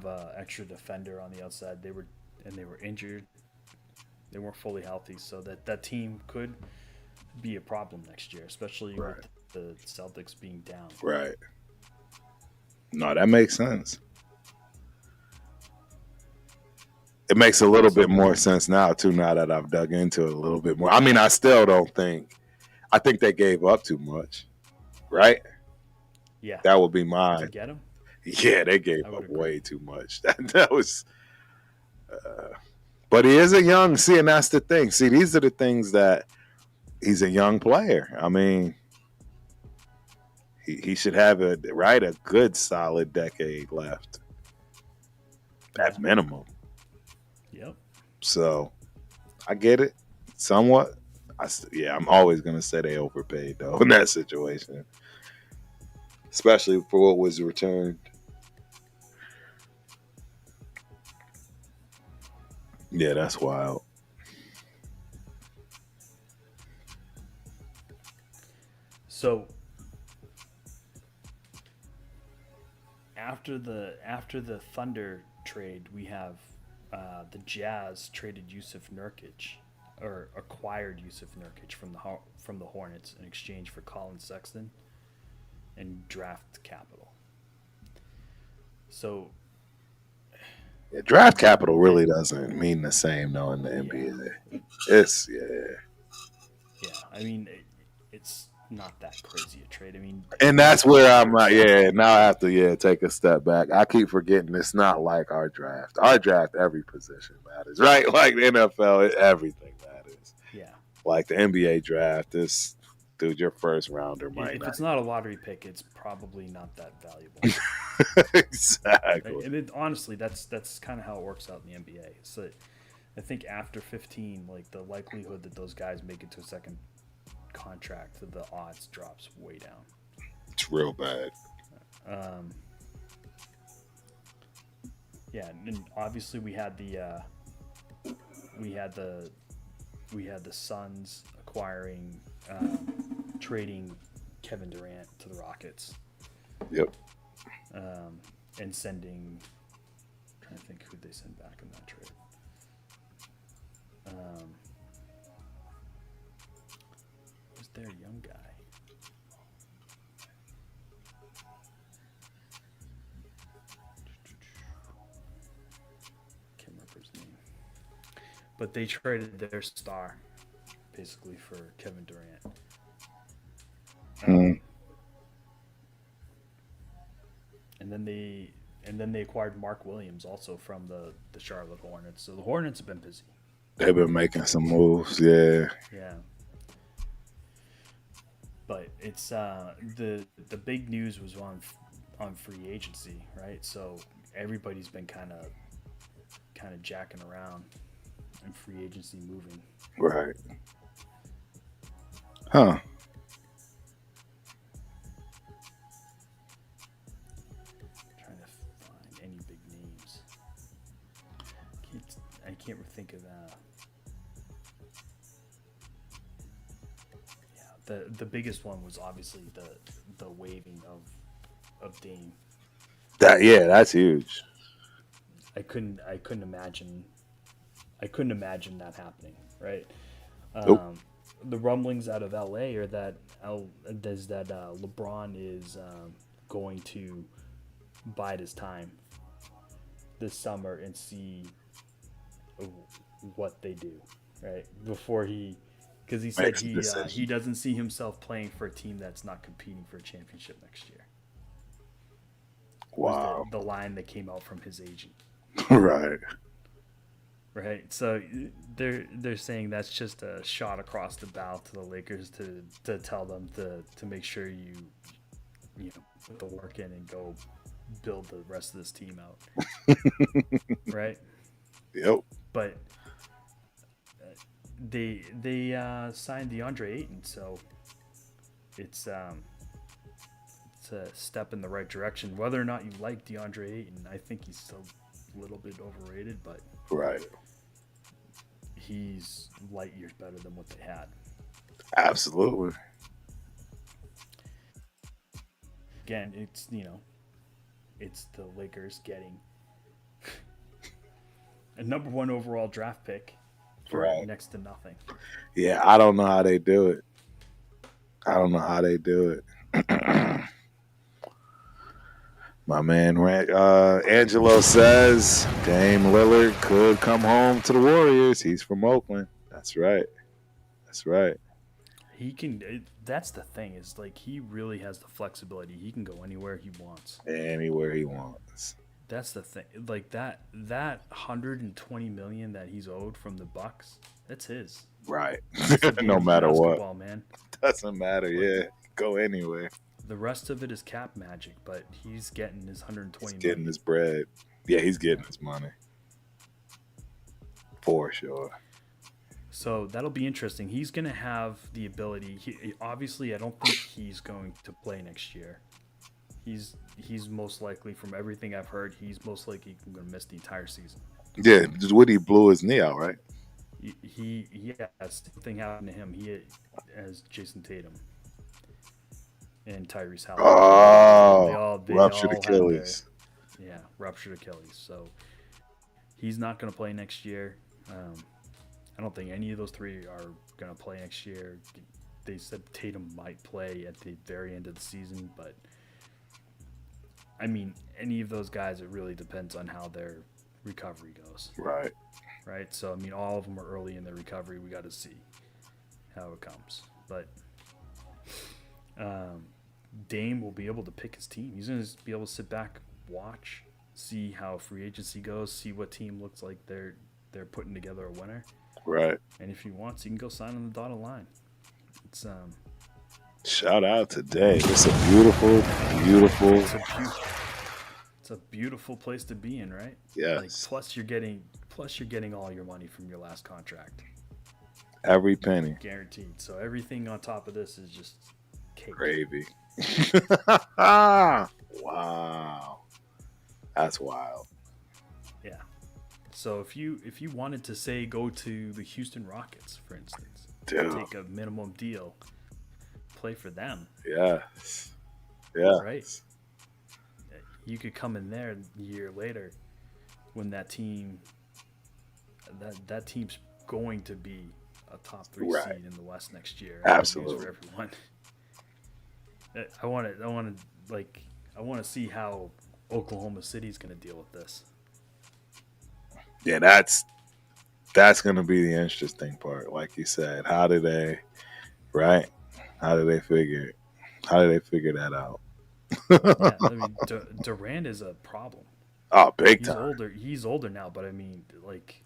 a extra defender on the outside. They were injured. They weren't fully healthy, so that team could be a problem next year, especially with the Celtics being down.
Right. No, that makes sense. It makes a little bit more sense now, too, now that I've dug into it a little bit more. I mean, I still don't think – I think they gave up too much, right?
Yeah.
That would be mine.
To get him?
Yeah, they gave up way too much. That was but he is a young – see, and that's the thing. See, these are the things that – he's a young player. I mean, he should have a good solid decade left at minimum.
Yep.
So I get it. somewhat. I'm always gonna say they overpaid though in that situation, especially for what was returned. Yeah, that's wild.
So after the Thunder trade, we have the Jazz traded Yusuf Nurkic, or acquired Yusuf Nurkic from the Hornets in exchange for Colin Sexton and draft capital. So
Yeah, draft capital really doesn't mean the same though in the NBA. It's
yeah, I mean it's not that crazy a trade. I mean,
and that's where I'm like, now I have to take a step back. I keep forgetting it's not like our draft. Our draft, every position matters, right? Like the NFL, everything matters.
Yeah.
Like the NBA draft, this dude, your first rounder might
If
not.
it's not a lottery pick, it's probably not that valuable.
Exactly.
Right? And honestly, that's kind of how it works out in the NBA. So I think after 15, like the likelihood that those guys make it to a second contract, the odds drops way down.
It's real bad.
Yeah, and obviously we had the Suns acquiring, trading Kevin Durant to the Rockets.
Yep.
And sending, I'm trying to think who they sent back in that trade. Was their young guy? Can't remember his name. But they traded their star basically for Kevin Durant. And then they acquired Mark Williams also from the Charlotte Hornets. So the Hornets have been busy.
They've been making some moves, yeah.
Yeah. But it's the big news was on free agency, right? So everybody's been kind of jacking around and free agency moving.
Right. Huh.
Trying to find any big names. I can't think of that. Yeah, the biggest one was obviously the waiving of Dame.
That's huge.
I couldn't imagine that happening, right?
Nope.
The rumblings out of LA are that LeBron is going to bide his time this summer and see what they do, right? Before because he said he doesn't see himself playing for a team that's not competing for a championship next year.
Wow.
The line that came out from his agent.
Right.
Right. So they're saying that's just a shot across the bow to the Lakers to tell them to make sure you put the work in and go build the rest of this team out. Right?
Yep.
But they signed DeAndre Ayton, so it's a step in the right direction. Whether or not you like DeAndre Ayton, I think he's still a little bit overrated, but
right.
He's light years better than what they had.
Absolutely.
Again, it's the Lakers getting a number 1 overall draft pick for next to nothing.
Yeah, I don't know how they do it. My man Angelo says Dame Lillard could come home to the Warriors. He's from Oakland. That's right.
He can. That's the thing, is like he really has the flexibility. He can go anywhere he wants.
Anywhere he wants.
That's the thing. Like that $120 million that he's owed from the Bucks, that's his.
Right. No matter what.
Man.
Doesn't matter. Yeah. Go anywhere.
The rest of it is cap magic, but he's getting his $120 million.
Getting his bread. Yeah, he's getting his money. For sure.
So that'll be interesting. He's going to have the ability. Obviously, I don't think he's going to play next year. He's most likely, from everything I've heard, he's most likely going to miss the entire season.
Yeah, Woody blew his knee out, right?
Same thing happened to him. He as Jason Tatum and Tyrese
Oh,
Halliburton. They
ruptured
all
Achilles.
had their ruptured Achilles. So he's not going to play next year. I don't think any of those three are going to play next year. They said Tatum might play at the very end of the season, but I mean, any of those guys, it really depends on how their recovery goes.
Right.
Right. So, I mean, all of them are early in their recovery. We got to see how it comes. But Dame will be able to pick his team. He's going to be able to sit back, watch, see how free agency goes, see what team looks like they're putting together a winner.
Right.
And if he wants, he can go sign on the dotted line. It's
shout out to Dame. It's a beautiful.
It's a beautiful place to be in, right?
Yes.
Like, plus you're getting all your money from your last contract.
Every penny.
Guaranteed. So everything on top of this is just cake.
Gravy. Wow. That's wild.
Yeah. So if you wanted to say go to the Houston Rockets, for instance, take a minimum deal, play for them.
Yes. Yeah.
Right. You could come in there a year later when that team's going to be a top 3 seed in the West next year.
Absolutely.
For everyone. I want to see how Oklahoma City's going to deal with this.
Yeah, that's going to be the interesting part. Like you said, how do they figure that out?
Yeah, I mean, Durant is a problem.
Oh, big time.
He's older now, but I mean, like,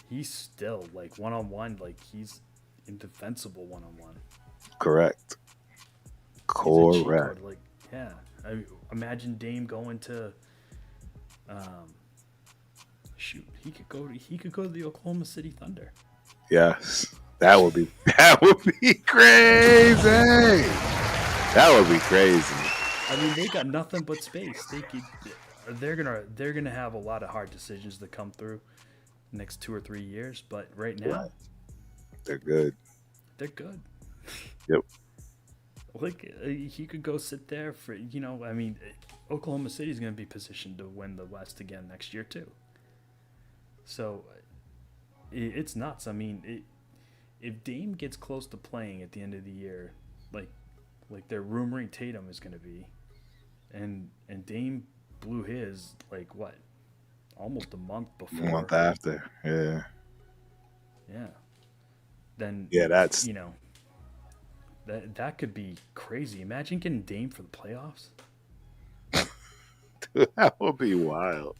he's still like one-on-one. Like, he's indefensible one-on-one.
Correct.
Like, yeah. I mean, imagine Dame going to, he could go to the Oklahoma City Thunder.
Yes, that would be crazy. That would be crazy.
I mean, they got nothing but space. They're gonna have a lot of hard decisions to come through the next 2 or 3 years. But right now,
they're good.
They're good.
Yep.
Like, he could go sit there for, I mean, Oklahoma City's going to be positioned to win the West again next year too. So it's nuts. I mean, if Dame gets close to playing at the end of the year, like they're rumoring Tatum is going to be, and Dame blew his, like, what, almost a month before.
A month after, yeah.
Yeah. Then,
that's,
that could be crazy. Imagine getting Dame for the playoffs.
Dude, that would be wild.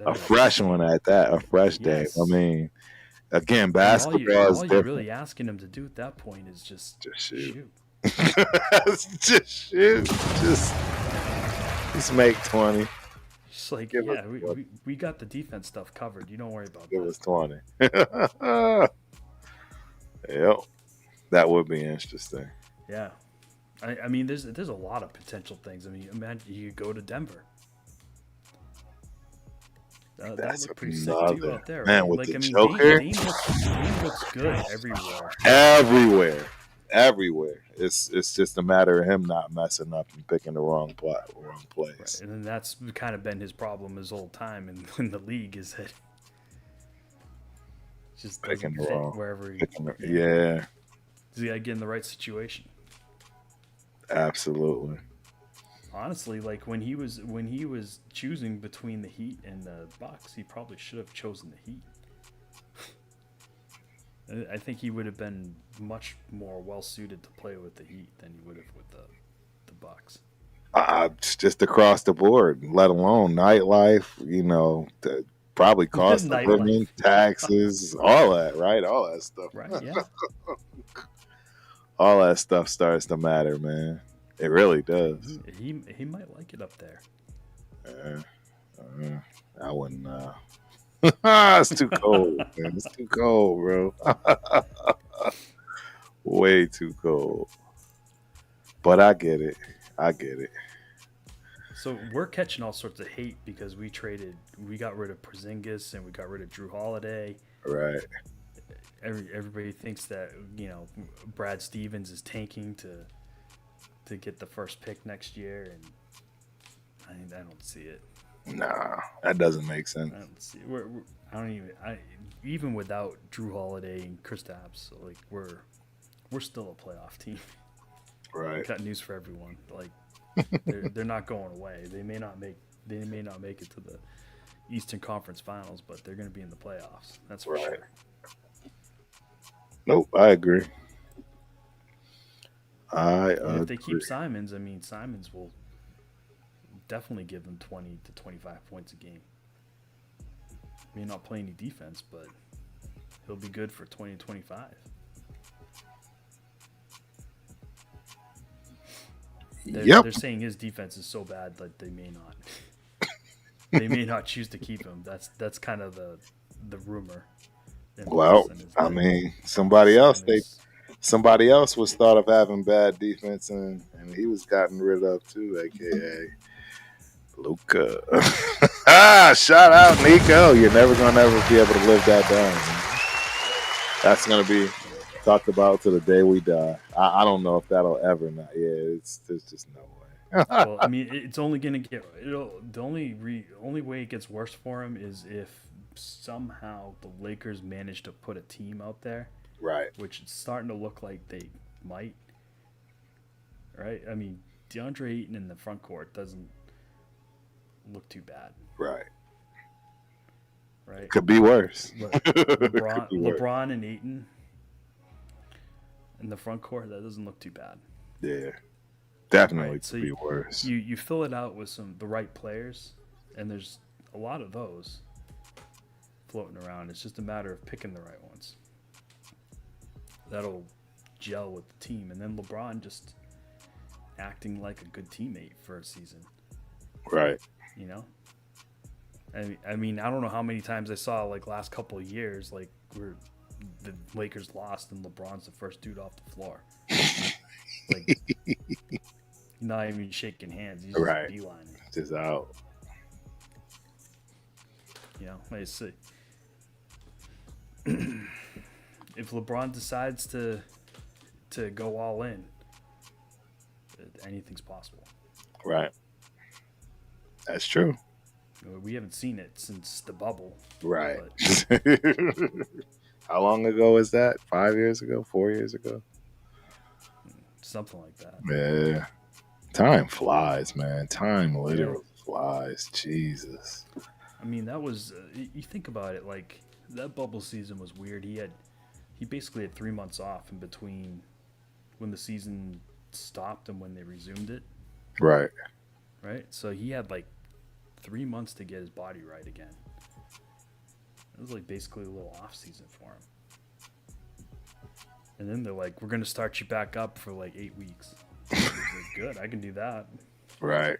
A
fresh one at that, a fresh Dame. I mean, again, basketball is different.
All you're really asking him to do at that point is just shoot.
Just shoot. Just make 20.
Just like, we got the defense stuff covered. You don't worry about that.
Give us 20. Yep. That would be interesting.
Yeah. I mean, there's a lot of potential things. I mean, imagine you could go to Denver. That look pretty sick too out there.
Man,
right?
with
like,
the
I mean,
Joker.
Dame looks good
Everywhere. It's just a matter of him not messing up and picking the wrong place.
Right. And then that's kind of been his problem his whole time in the league, is that just
picking
doesn't
the wrong
wherever he.
Yeah.
He's got to get in the right situation.
Absolutely.
Honestly, like when he was choosing between the Heat and the Bucks, he probably should have chosen the Heat. I think he would have been much more well suited to play with the Heat than he would have with the Bucks.
Just across the board, let alone nightlife. Probably cost of living, taxes, all that, right? All that stuff.
Right. Yeah.
All that stuff starts to matter, man. It really does.
He might like it up there.
I wouldn't. It's too cold, man. It's too cold, bro. Way too cold. But I get it. I get it.
So we're catching all sorts of hate because we got rid of Porzingis and we got rid of Drew Holiday.
Right.
Everybody thinks that Brad Stevens is tanking to get the first pick next year, and I don't see it.
Nah, that doesn't make sense.
I don't see. I don't even. Even without Drew Holiday and Kristaps, like we're still a playoff team.
Right.
Got news for everyone. Like they're not going away. They may not make it to the Eastern Conference Finals, but they're going to be in the playoffs. That's for sure.
Nope, I agree.
If they keep Simons, I mean, Simons will definitely give them 20 to 25 points a game. May not play any defense, but he'll be good for 20 to 25. They're saying his defense is so bad that they may not choose to keep him. That's kind of the rumor.
Well, I mean, somebody else was thought of having bad defense, and he was gotten rid of too, aka Luka. Shout out Nico. You're never gonna be able to live that down. Man. That's gonna be talked about to the day we die. I don't know if that'll ever not. Yeah, there's just no way.
Well, I mean, it's only gonna get. The only way it gets worse for him is if somehow the Lakers manage to put a team out there,
right?
Which is starting to look like they might. Right? I mean, DeAndre Ayton in the front court doesn't look too bad.
Right.
Right.
Could be worse.
LeBron and Ayton in the front court, that doesn't look too bad.
Yeah. Definitely
right?
could be worse.
You fill it out with the right players, and there's a lot of those floating around. It's just a matter of picking the right ones. That'll gel with the team, and then LeBron just acting like a good teammate for a season.
Right.
You know? I mean, I don't know how many times I saw, like, last couple of years, like, where the Lakers lost and LeBron's the first dude off the floor. Like, not even shaking hands. He's just beelining.
Just out.
You know, I see. If LeBron decides to go all in, anything's possible.
Right. That's true.
We haven't seen it since the bubble.
Right. How long ago is that? 5 years ago? 4 years ago?
Something like that.
Yeah. Time flies, man. Time literally flies. Jesus.
I mean, that was you think about it, like that bubble season was weird. He basically had 3 months off in between when the season stopped and when they resumed it.
Right.
Right? So he had like 3 months to get his body right again. It was like basically a little off season for him. And then they're like, we're going to start you back up for like 8 weeks. He's like, good, I can do that.
Right.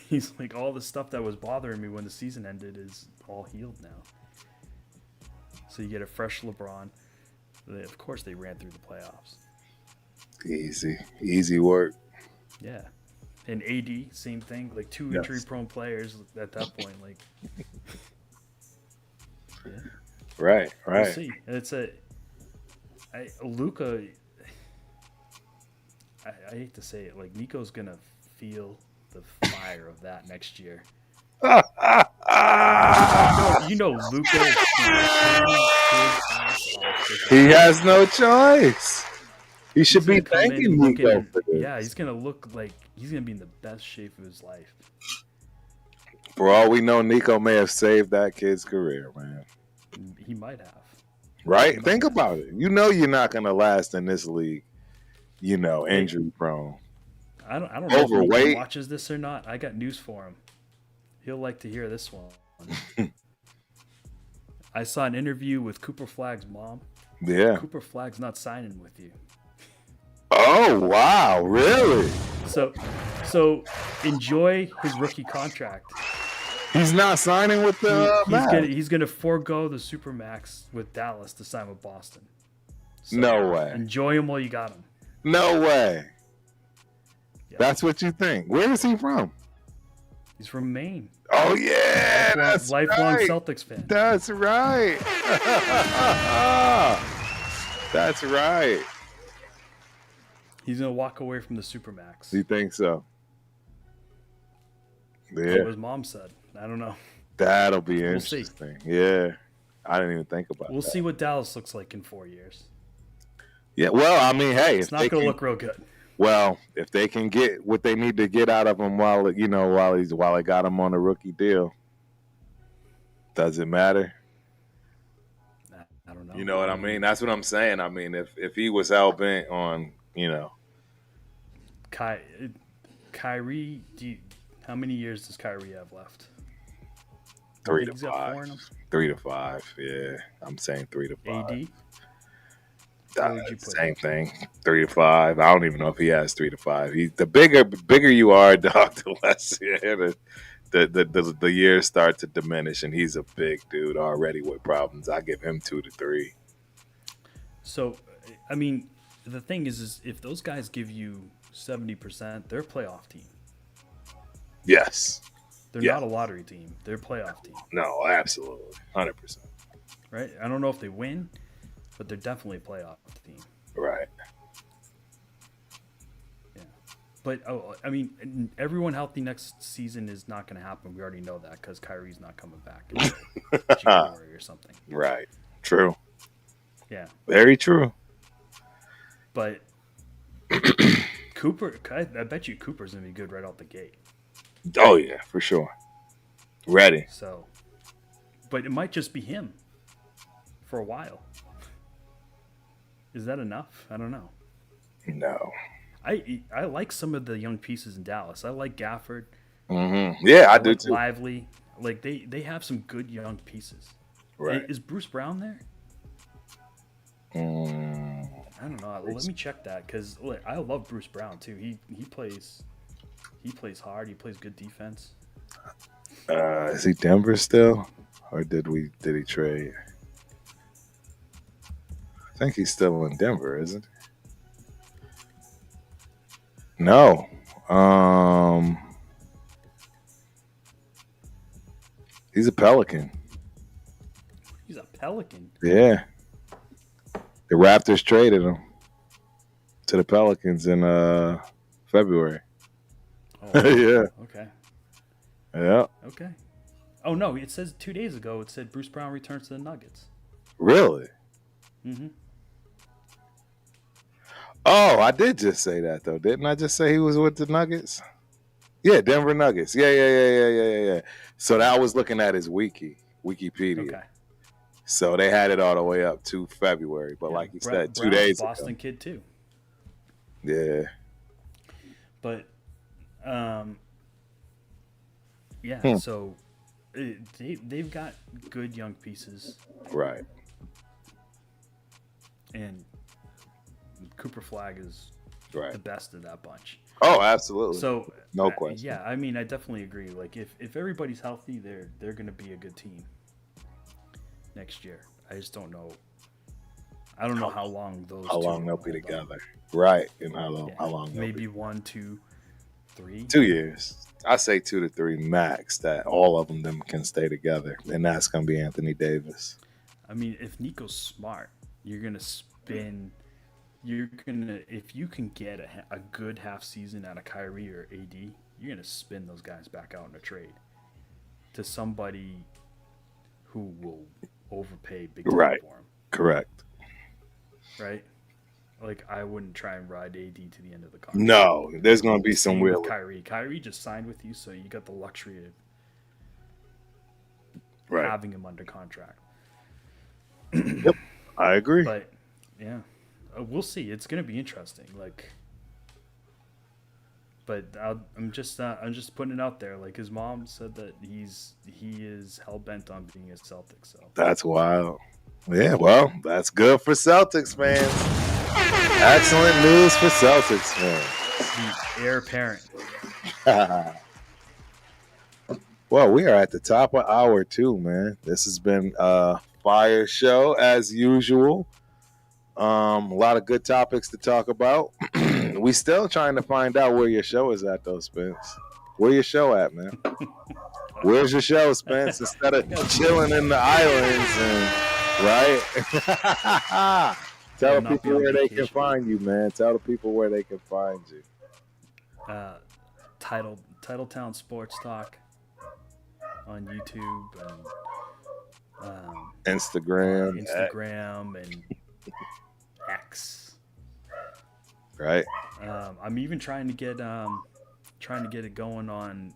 He's like, all the stuff that was bothering me when the season ended is all healed now. So you get a fresh LeBron. Of course, they ran through the playoffs.
Easy work.
Yeah. And AD, same thing. Like two injury-prone players at that point. Like, yeah.
Right.
We'll see. It's Luka. I hate to say it. Like Nico's gonna feel the fire of that next year. you know Luka.
He has no choice. He should be thanking Nico for this.
Yeah, he's gonna look like he's gonna be in the best shape of his life.
For all we know, Nico may have saved that kid's career, man.
He might have.
Right? Think about it. You know you're not gonna last in this league. You know, injury prone.
I don't know if he watches this or not. I got news for him. He'll like to hear this one. I saw an interview with Cooper Flagg's mom.
Yeah.
Cooper Flagg's not signing with you.
Oh, wow. Really?
So enjoy his rookie contract.
He's not signing with the Mavs.
He's gonna forego the supermax with Dallas to sign with Boston. So
No way.
Enjoy him while you got him.
No way.
Yeah.
That's what you think. Where is he from?
He's from Maine.
Oh yeah, that's
lifelong
right.
Celtics fan.
That's right. That's right.
He's gonna walk away from the supermax.
You think so?
That's what
Yeah,
his mom said. I don't know.
that'll be
We'll see.
interesting. Yeah, I didn't even think about.
We'll
that.
see what Dallas looks like in 4 years.
Yeah, well, I mean, hey,
It's not going to look real good.
Well, if they can get what they need to get out of him while they got him on a rookie deal, does it matter?
I don't know.
You know what I mean? That's what I'm saying. I mean, if he was hell bent on,
Kyrie, how many years does Kyrie have left?
3 to
He's got 4 in
5,
him?
3 to 5. Yeah, I'm saying 3 to 5.
AD? Where would you put
Same
him?
thing, 3 to 5. I don't even know if he has 3 to 5. The bigger you are, dog, the less the years start to diminish, and he's a big dude already with problems. I give him 2 to 3.
So, I mean, the thing is if those guys give you 70%, they're a playoff team.
Yes.
They're not a lottery team. They're a playoff team.
No, absolutely, 100%.
Right? I don't know if they win, but they're definitely a playoff team.
Right.
Yeah. But, I mean, everyone healthy next season is not going to happen. We already know that because Kyrie's not coming back until January or something.
Right. True.
Yeah.
Very true.
But Cooper, I bet you Cooper's going to be good right out the gate.
Oh, yeah, for sure. Ready.
So, but it might just be him for a while. Is that enough? I don't know.
No.
I like some of the young pieces in Dallas. I like Gafford.
Mm-hmm. Yeah, I do
like
too.
Lively. Like they have some good young pieces.
Right.
Is Bruce Brown there? I don't know. Let me check that because I love Bruce Brown too. He plays hard. He plays good defense.
Is he Denver still, or did he trade? I think he's still in Denver, isn't he? No. He's a Pelican.
He's a Pelican.
Yeah. The Raptors traded him to the Pelicans in February.
Oh,
Yeah.
Okay.
Yeah.
Okay. Oh no! It says 2 days ago. It said Bruce Brown returns to the Nuggets.
Really?
Mm-hmm.
Oh, I did just say that though, didn't I? Just say he was with the Nuggets. Yeah, Denver Nuggets. Yeah. So that I was looking at his Wikipedia.
Okay.
So they had it all the way up to February, but
Yeah,
like you said, 2
Brown's
days
a Boston
ago.
kid too.
Yeah.
But, yeah.
Hmm.
So they've got good young pieces,
Right.
and Cooper Flag is
Right.
the best of that bunch.
Oh, absolutely.
So
No question.
Yeah, I mean, I definitely agree. Like if everybody's healthy, they're going to be a good team next year. I just don't know. I don't know how long those.
How
two
long they'll
will
be
hold up.
together. Right. And how long?
Yeah,
How long? they'll
Maybe
be.
1, 2, 3.
2 years. I say 2 to 3 max. That all of them can stay together, and that's gonna be Anthony Davis.
I mean, if Nico's smart, you're gonna spin. If you can get a good half season out of Kyrie or AD, you're gonna spin those guys back out in a trade to somebody who will overpay big time
Right.
for him.
Correct.
Right? Like I wouldn't try and ride AD to the end of the contract.
No, there's gonna be some
Same with
real.
Kyrie. Kyrie just signed with you, so you got the luxury of
Right.
having him under contract.
I agree.
But yeah, we'll see. It's gonna be interesting. Like, but I'm just putting it out there. Like his mom said that he is hell bent on being a Celtic. So
That's wild. Yeah, well, that's good for Celtics fans. Excellent news for Celtics
the heir apparent.
fans. Well, we are at the top of hour 2, man. This has been a fire show as usual. A lot of good topics to talk about. We still trying to find out where your show is at, though, Spence. Where your show at, man? Where's your show, Spence? Instead of chilling in the islands, right? Tell the people where they can find you, man. Tell the people where they can find you.
Titletown Sports Talk on YouTube and
Instagram
and X.
Right.
I'm even trying to get it going on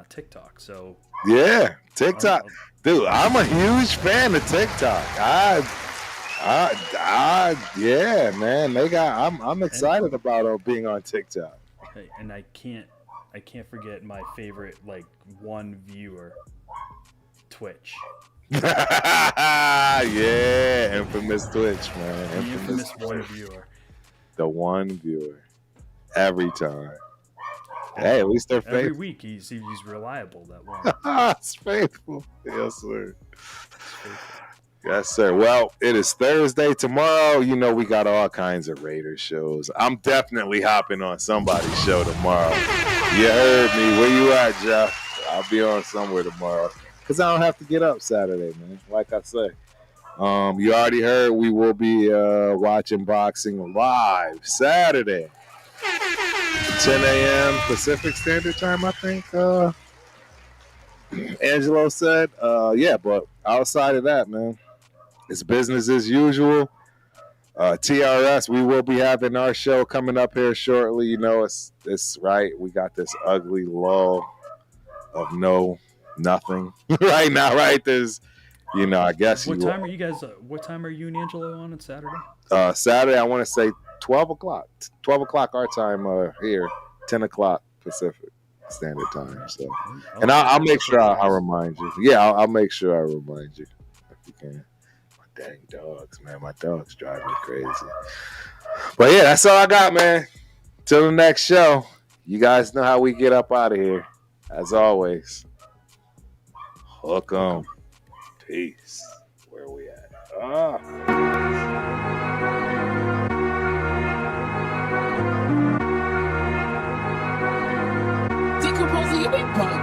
TikTok. So
yeah, TikTok, dude. I'm a huge fan of TikTok. Yeah, man. I'm excited about being on TikTok.
And I can't forget my favorite one viewer, Twitch.
Yeah, infamous Twitch, man.
The infamous one viewer.
The one viewer every time. Hey, at least they're faithful.
Every week he's reliable. That one.
It's faithful. Yes, sir. Yes, sir. Well, it is Thursday. Tomorrow, we got all kinds of Raiders shows. I'm definitely hopping on somebody's show tomorrow. You heard me. Where you at, Jeff? I'll be on somewhere tomorrow. Because I don't have to get up Saturday, man. Like I say. You already heard we will be watching boxing live Saturday. 10 a.m. Pacific Standard Time, I think. Angelo said. Yeah, but outside of that, man, it's business as usual. TRS, we will be having our show coming up here shortly. It's right. We got this ugly lull of nothing right now. Right, there's, I guess.
What time are you guys? What time are you and Angelo on Saturday?
Saturday, I want to say 12 o'clock. 12 o'clock our time here. 10 o'clock Pacific Standard Time. So, and I'll make sure I remind you. Yeah, I'll make sure I remind you if you can. My dang dogs, man. My dogs drive me crazy. But yeah, that's all I got, man. Till the next show. You guys know how we get up out of here. As always, hook 'em. Peace. Where we at?
Decomposing your big part.